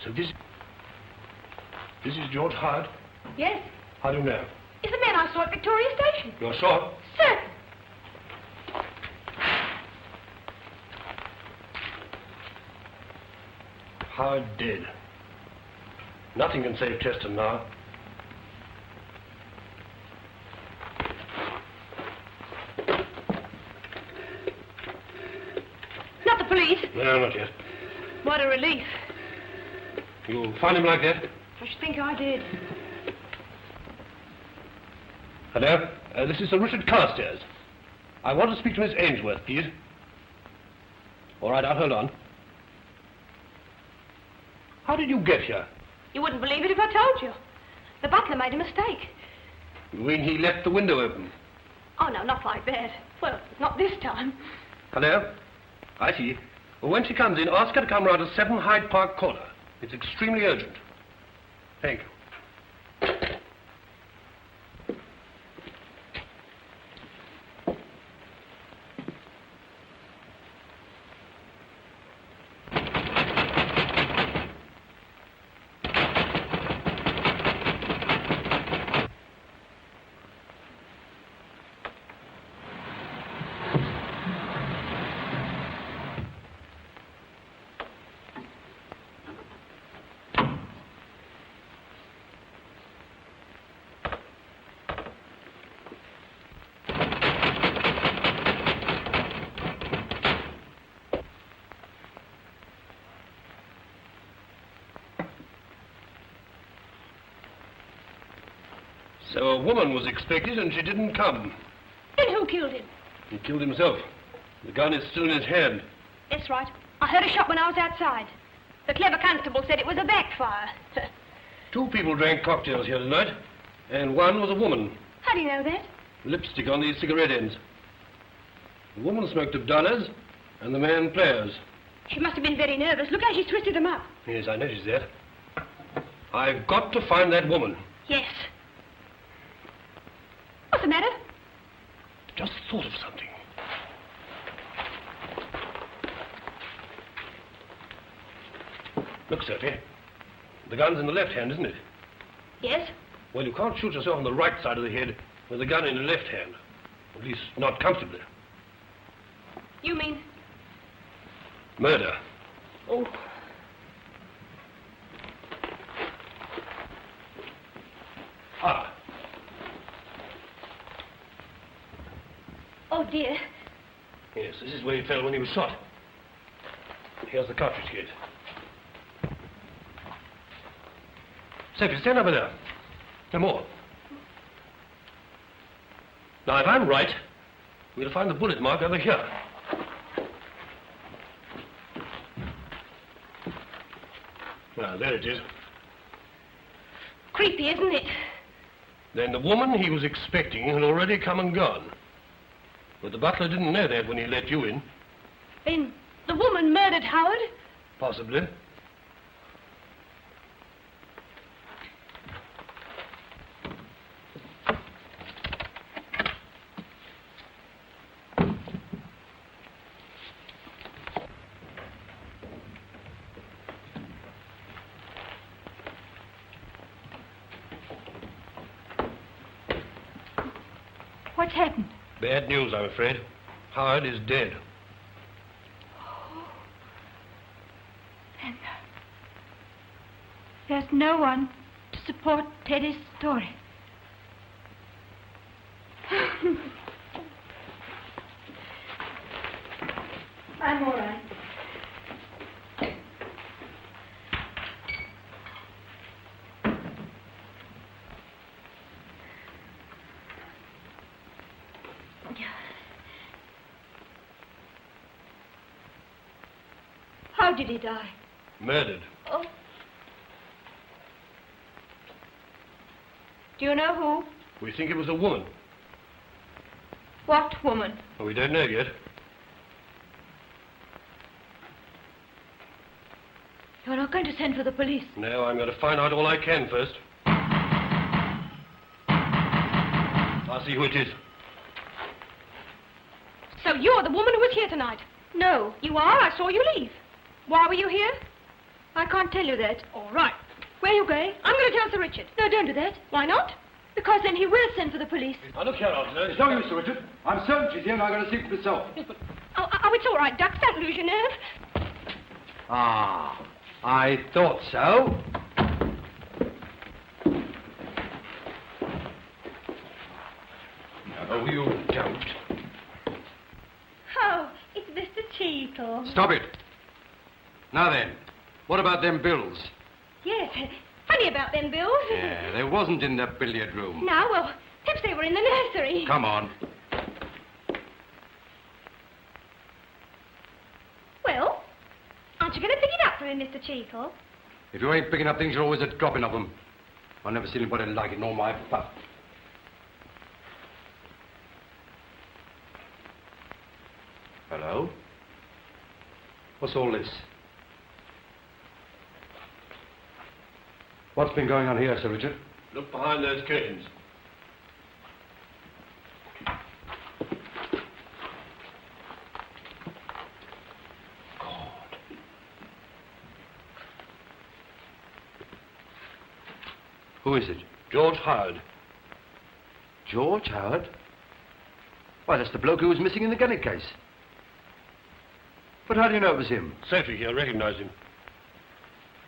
So this is George Hyde? Yes. How do you know? It's the man I saw at Victoria Station. You're sure? Certain. Hyde dead. Nothing can save Chester now. Not the police. No, not yet. What a relief. You'll find him like that? I should think I did. Hello? This is Sir Richard Carstairs. I want to speak to Miss Ainsworth, please. All right, I'll hold on. How did you get here? You wouldn't believe it if I told you. The butler made a mistake. You mean he left the window open? Oh, no, not like that. Well, not this time. Hello? I see. Well, when she comes in, ask her to come round to 7 Hyde Park Corner. It's extremely urgent. Thank you. So a woman was expected and she didn't come. Then who killed him? He killed himself. The gun is still in his hand. That's right. I heard a shot when I was outside. The clever constable said it was a backfire. 2 people drank cocktails here tonight, and one was a woman. How do you know that? Lipstick on these cigarette ends. The woman smoked Abdanas, and the man players. She must have been very nervous. Look how she twisted them up. Yes, I noticed that. I've got to find that woman. Yes. What's the matter? Just thought of something. Look, Sophie. The gun's in the left hand, isn't it? Yes? Well, you can't shoot yourself on the right side of the head with the gun in the left hand. At least, not comfortably. You mean? Murder. Oh. Ah. Oh, dear. Yes, this is where he fell when he was shot. Here's the cartridge case. Sophie, stand over there. No more. Now, if I'm right, we'll find the bullet mark over here. Well, there it is. Creepy, isn't it? Then the woman he was expecting had already come and gone. But the butler didn't know that when he let you in. Then the woman murdered Howard? Possibly. What's happened? Bad news, I'm afraid. Howard is dead. Oh. And there's no one to support Teddy's story. I'm all right. How did he die? Murdered. Oh. Do you know who? We think it was a woman. What woman? Well, we don't know yet. You're not going to send for the police? No, I'm going to find out all I can first. I'll see who it is. So you're the woman who was here tonight? No. You are? I saw you leave. Why were you here? I can't tell you that. All right. Where are you going? I'm going to tell Sir Richard. No, don't do that. Why not? Because then he will send for the police. Now, look here, officer. It's no use, Sir Richard. I'm certain she's here and I'm going to see for myself. Yes, but... Oh, it's all right, Ducks. Don't lose your nerve. Ah, I thought so. No, you don't. Oh, it's Mr. Cheatle. Stop it. Now then, what about them bills? Yes, funny about them bills. Yeah, they wasn't in the billiard room. No, well, perhaps they were in the nursery. Come on. Well, aren't you going to pick it up for him, Mr. Cheatle? If you ain't picking up things, you're always a dropping of them. I've never seen anybody like it in all my puff. Hello? What's all this? What's been going on here, Sir Richard? Look behind those curtains. Who is it? George Howard. George Howard? Why, that's the bloke who was missing in the gunning case. But how do you know it was him? Sophie here recognized him.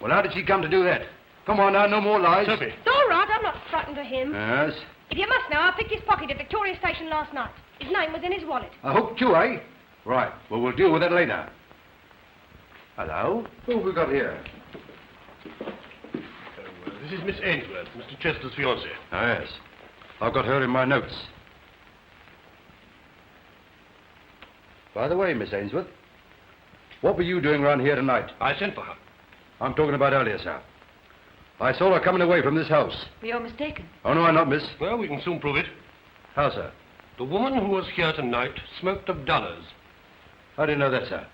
Well, how did she come to do that? Come on now, no more lies. Sophie. It's all right, I'm not frightened of him. Yes? If you must know, I picked his pocket at Victoria Station last night. His name was in his wallet. I hope too, eh? Right. Well, we'll deal with that later. Hello? Who have we got here? This is Miss Ainsworth, Mr. Chester's fiancée. Ah, yes. I've got her in my notes. By the way, Miss Ainsworth, what were you doing round here tonight? I sent for her. I'm talking about earlier, sir. I saw her coming away from this house. You're mistaken. Oh, no, I'm not, miss. Well, we can soon prove it. How, sir? The woman who was here tonight smoked of dollars. How do you know that, sir?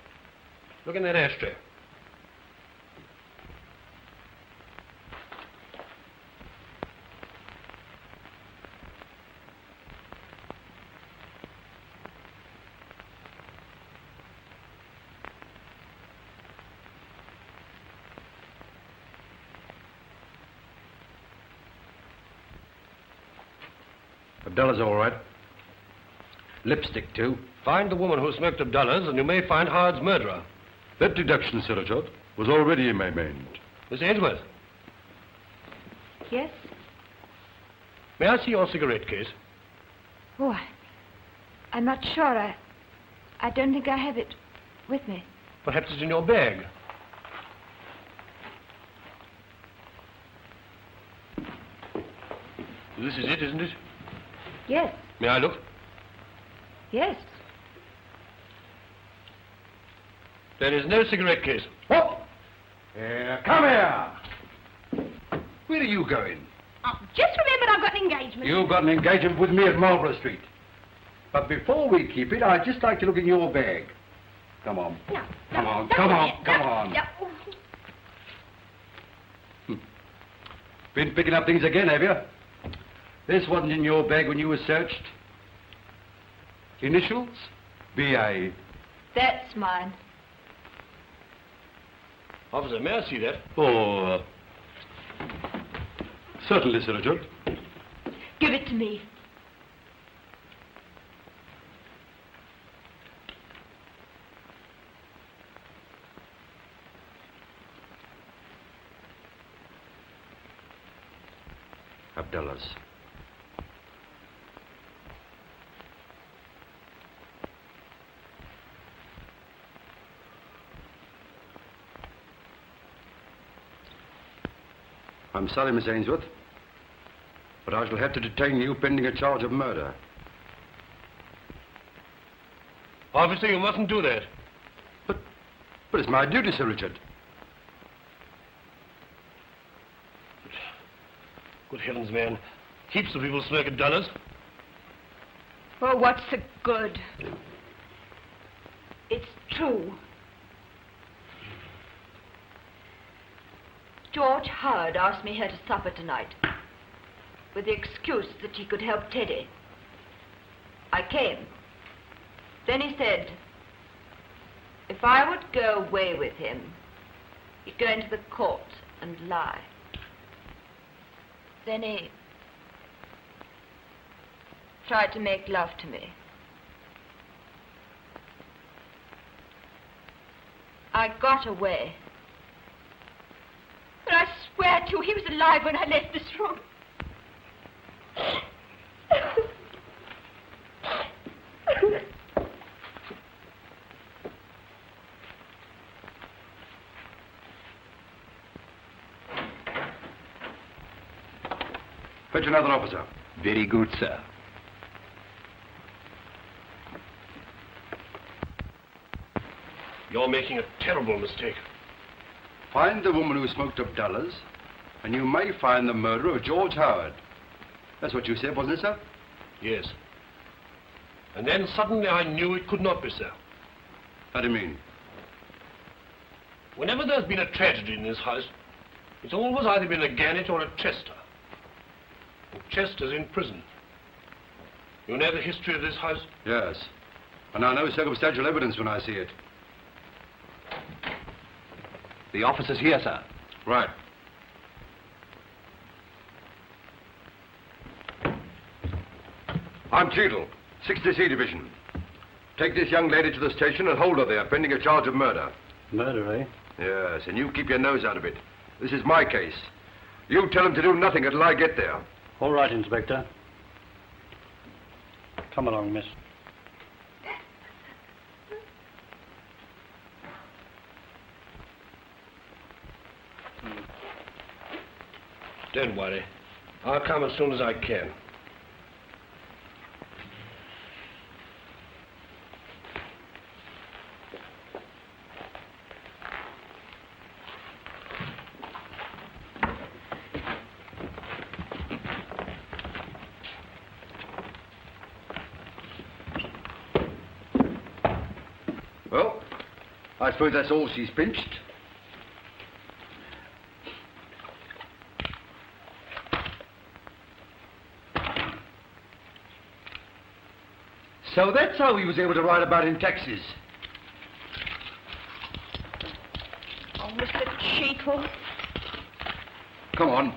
Look in that ashtray. Abdullah's all right. Lipstick, too. Find the woman who smoked Abdullah's, and you may find Hyde's murderer. That deduction, Sir Richard, was already in my mind. Miss Ainsworth, Yes? may I see your cigarette case? Oh, I'm not sure. I don't think I have it with me. Perhaps it's in your bag. This is it, isn't it? Yes, May I look? yes. There is no cigarette case. What? Come here. Where are you going? Oh, just remembered I've got an engagement. You've got an engagement with me at Marlborough Street. But before we keep it, I'd just like to look in your bag. Come on. No. Come on, no, come no, on, no, come no, on. no. Been picking up things again, have you? This wasn't in your bag when you were searched. Initials? B.A. That's mine. Officer, may I see that? Oh, certainly, Sir Richard. Give it to me. Abdullah's. I'm sorry, Miss Ainsworth, but I shall have to detain you pending a charge of murder. Officer, you mustn't do that. But it's my duty, Sir Richard. Good heavens, man. Heaps of people smoke Abdullah's. Well, what's the good? It's true. George Howard asked me here to supper tonight with the excuse that he could help Teddy. I came. Then he said if I would go away with him, he'd go into the court and lie. Then he tried to make love to me. I got away. But I swear to you, he was alive when I left this room. Fetch another officer. Very good, sir. You're making a terrible mistake. Find the woman who smoked Abdullah's, and you may find the murderer of George Howard. That's what you said, wasn't it, sir? Yes. And then suddenly I knew it could not be so. How do you mean? Whenever there's been a tragedy in this house, it's always either been a Gannett or a Chester. And Chester's in prison. You know the history of this house? Yes. And I know circumstantial evidence when I see it. The officer's here, sir. Right. I'm Cheatle, 60C Division. Take this young lady to the station and hold her there, pending a charge of murder. Murder, eh? Yes, and you keep your nose out of it. This is my case. You tell him to do nothing until I get there. All right, Inspector. Come along, miss. Don't worry. I'll come as soon as I can. Well, I suppose that's all she's pinched. So that's how he was able to ride about in taxis. Oh, Mr. Cheatle. Come on.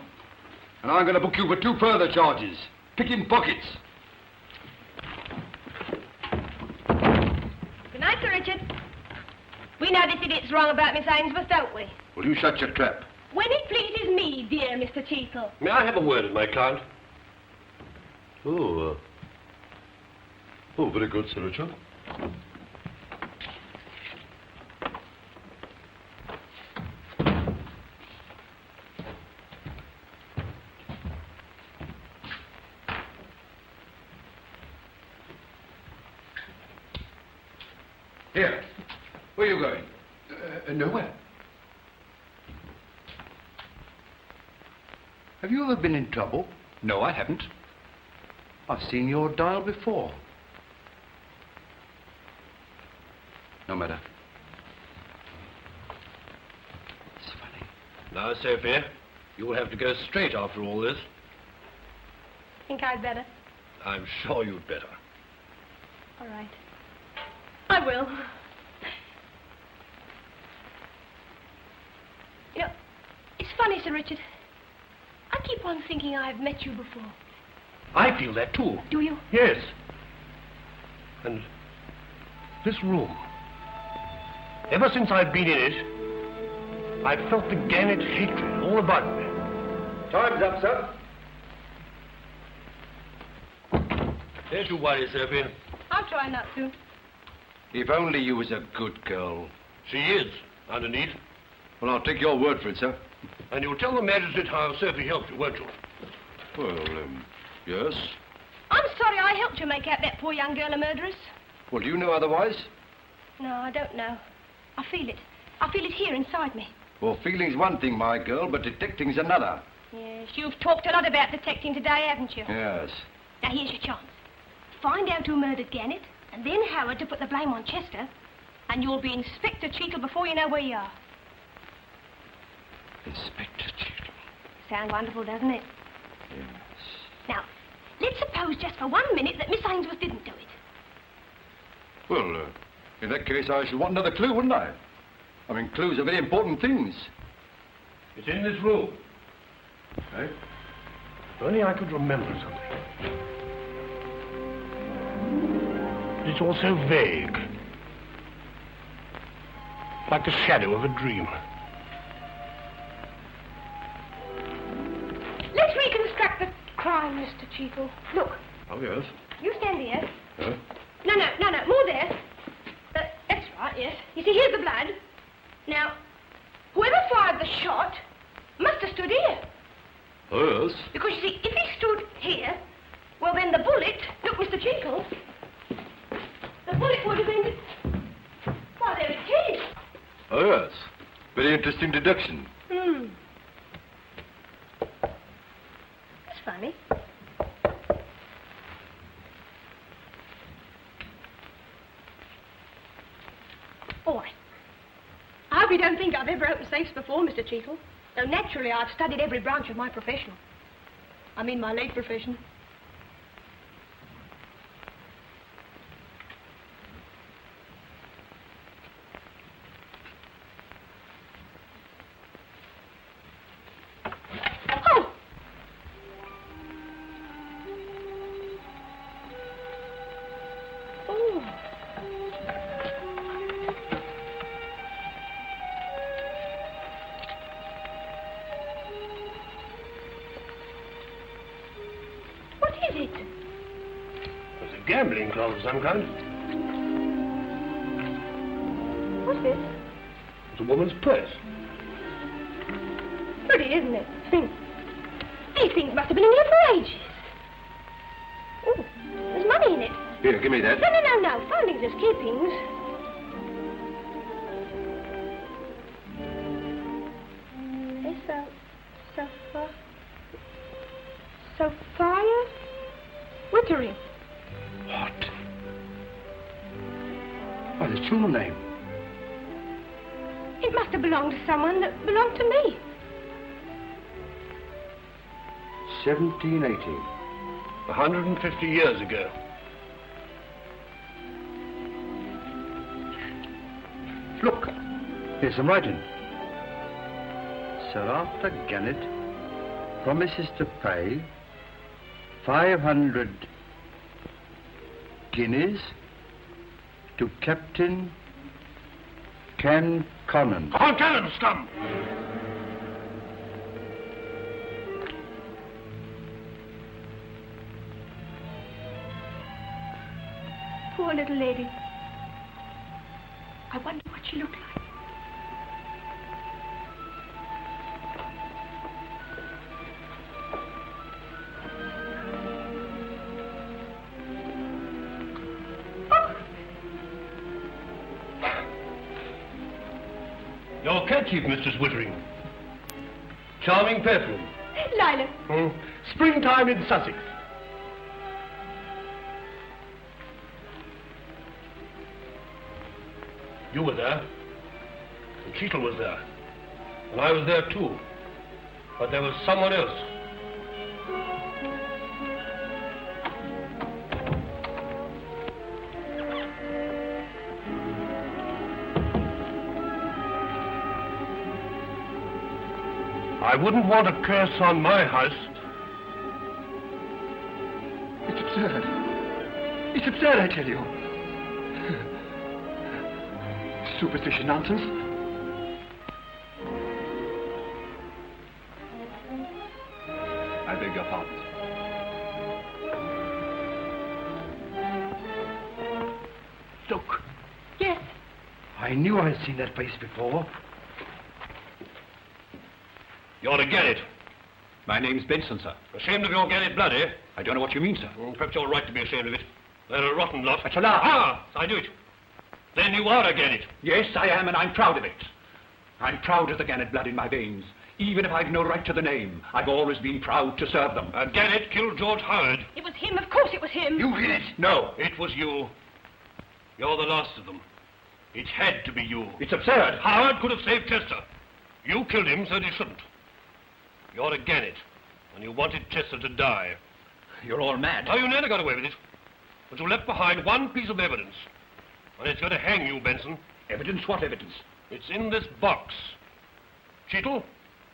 And I'm going to book you for 2 further charges. Picking pockets. Richard. We know this idiot's wrong about Miss Ainsworth, don't we? Will you shut your trap? When it pleases me, dear Mr. Cheatle. May I have a word with my client? Oh, very good, Sir Richard. Here. Where are you going? Nowhere. Have you ever been in trouble? No, I haven't. I've seen your dial before. No matter. It's funny. Now, Sophie, you will have to go straight after all this. Think I'd better? I'm sure you'd better. All right. I will. You know, it's funny, Sir Richard. I keep on thinking I've met you before. I feel that too. Do you? Yes. And this room, ever since I've been in it, I've felt the Gannet hatred all about me. Time's up, sir. Don't you worry, Sophie. I'll try not to. If only you was a good girl. She is, underneath. Well, I'll take your word for it, sir. And you'll tell the magistrate how Sophie helped you, won't you? Well, yes. I'm sorry I helped you make out that poor young girl a murderess. Well, do you know otherwise? No, I don't know. I feel it. I feel it here inside me. Well, feeling's one thing, my girl, but detecting's another. Yes, you've talked a lot about detecting today, haven't you? Yes. Now, here's your chance. Find out who murdered Gannet, and then Howard to put the blame on Chester, and you'll be Inspector Cheatle before you know where you are. Inspector Cheatle. Sound wonderful, doesn't it? Yes. Now, let's suppose just for 1 minute that Miss Ainsworth didn't do it. Well, in that case, I should want another clue, wouldn't I? I mean, clues are very important things. It's in this room. Eh? If only I could remember something. It's all so vague. Like the shadow of a dream. Let's reconstruct the crime, Mr. Cheatle. Look. Oh, yes. You stand here. Huh? No, more there. That's right, yes. You see, here's the blood. Now, whoever fired the shot must have stood here. Oh, yes. Because, you see, if he stood here, well, then the bullet, look, Mr. Cheatle, the bullet would have been... Why, there it is. Oh, yes. Very interesting deduction. That's funny. Boy, I hope you don't think I've ever opened safes before, Mr. Cheatle. Though naturally I've studied every branch of my profession. I mean my late profession. Oh! Oh. What is it? It's a gambling cloth of some kind. What's this? It's a woman's purse. Pretty, isn't it? These things must have been in here for ages. Oh, there's money in it. Here, give me that. No. Findings is keepings. Sophia? Wittering. What? Why, the true name. It must have belonged to someone that belonged to me. 1780. 150 years ago. Look, here's some writing. Sir Arthur Gannet promises to pay 500 guineas to Captain Ken Connon. On cannon, scum! Poor little lady. I wonder what she looked like. Your kerchief, Mistress Wittering. Charming perfume. Lilac. Springtime in Sussex. You were there. And Cheatle was there. And I was there too. But there was someone else. I wouldn't want a curse on my house. It's absurd. It's absurd, I tell you. Superstitious nonsense. I beg your pardon. Look. Yes. I knew I'd seen that face before. You ought to get it. My name's Benson, sir. Ashamed of your Garnet blood, eh? I don't know what you mean, sir. Perhaps you're right to be ashamed of it. They're a rotten lot. That's a lie. Ah, I knew it. Then you are a Garnet. Yes, I am, and I'm proud of it. I'm proud of the Garnet blood in my veins. Even if I've no right to the name, I've always been proud to serve them. Garnet killed George Howard. It was him, of course it was him. You did it? No, it was you. You're the last of them. It had to be you. It's absurd. Howard could have saved Chester. You killed him, so he shouldn't. You're a Garnet, and you wanted Chester to die. You're all mad. No, you nearly got away with it. But you left behind one piece of evidence. And it's going to hang you, Benson. Evidence? What evidence? It's in this box. Cheatle,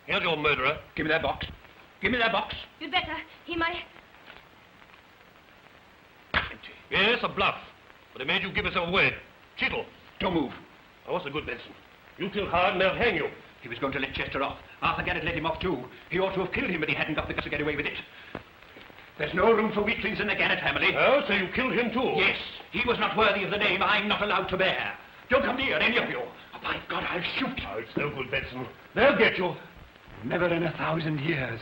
here's your murderer. Give me that box. Give me that box. You'd better. He might... Empty. Yes, a bluff. But it made you give yourself away. Cheatle. Don't move. Now, what's the good, Benson? You killed Howard and they'll hang you. He was going to let Chester off. Arthur Garnet let him off, too. He ought to have killed him, but he hadn't got the guts to get away with it. There's no room for weaklings in the Garnet family. Oh, so you killed him, too? Yes. He was not worthy of the name I'm not allowed to bear. Don't come near, any of you. Oh, by God, I'll shoot. Oh, it's no good, Benson. They'll get you. Never in 1,000 years.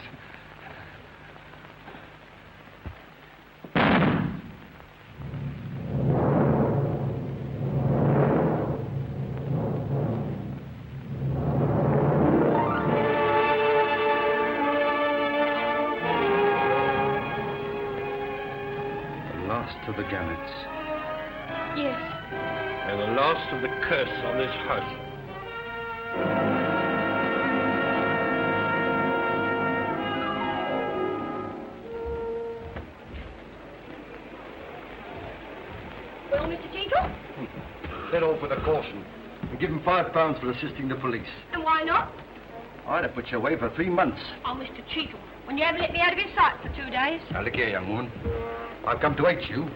To the Gannets. Yes. And the last of the curse on this house. Well, Mr. Cheatle? Let off with a caution and give him £5 for assisting the police. And why not? I'd have put you away for 3 months. Oh, Mr. Cheatle, when you haven't let me out of his sight for 2 days. Now, look here, young woman. I've come to hate you.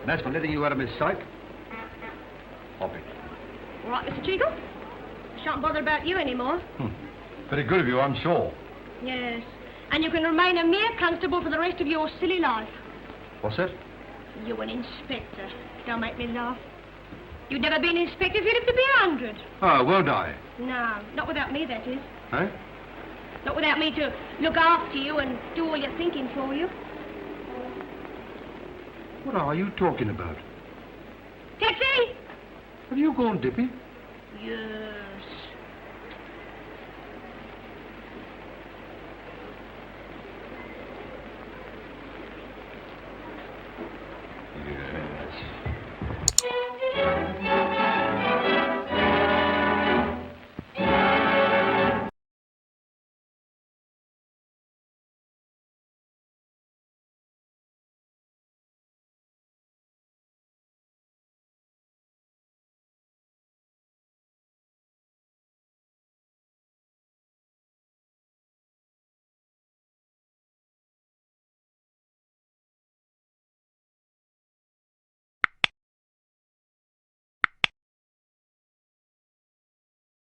And as for letting you out of his sight, hop it. All right, Mr. Cheatle. I shan't bother about you anymore. Very good of you, I'm sure. Yes. And you can remain a mere constable for the rest of your silly life. What's that? You an inspector. Don't make me laugh. You'd never be an inspector if you lived to be 100. Oh, won't I? No, not without me, that is. Eh? Not without me to look after you and do all your thinking for you. What are you talking about? Taxi! Have you gone dippy? Yes.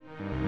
Thank you.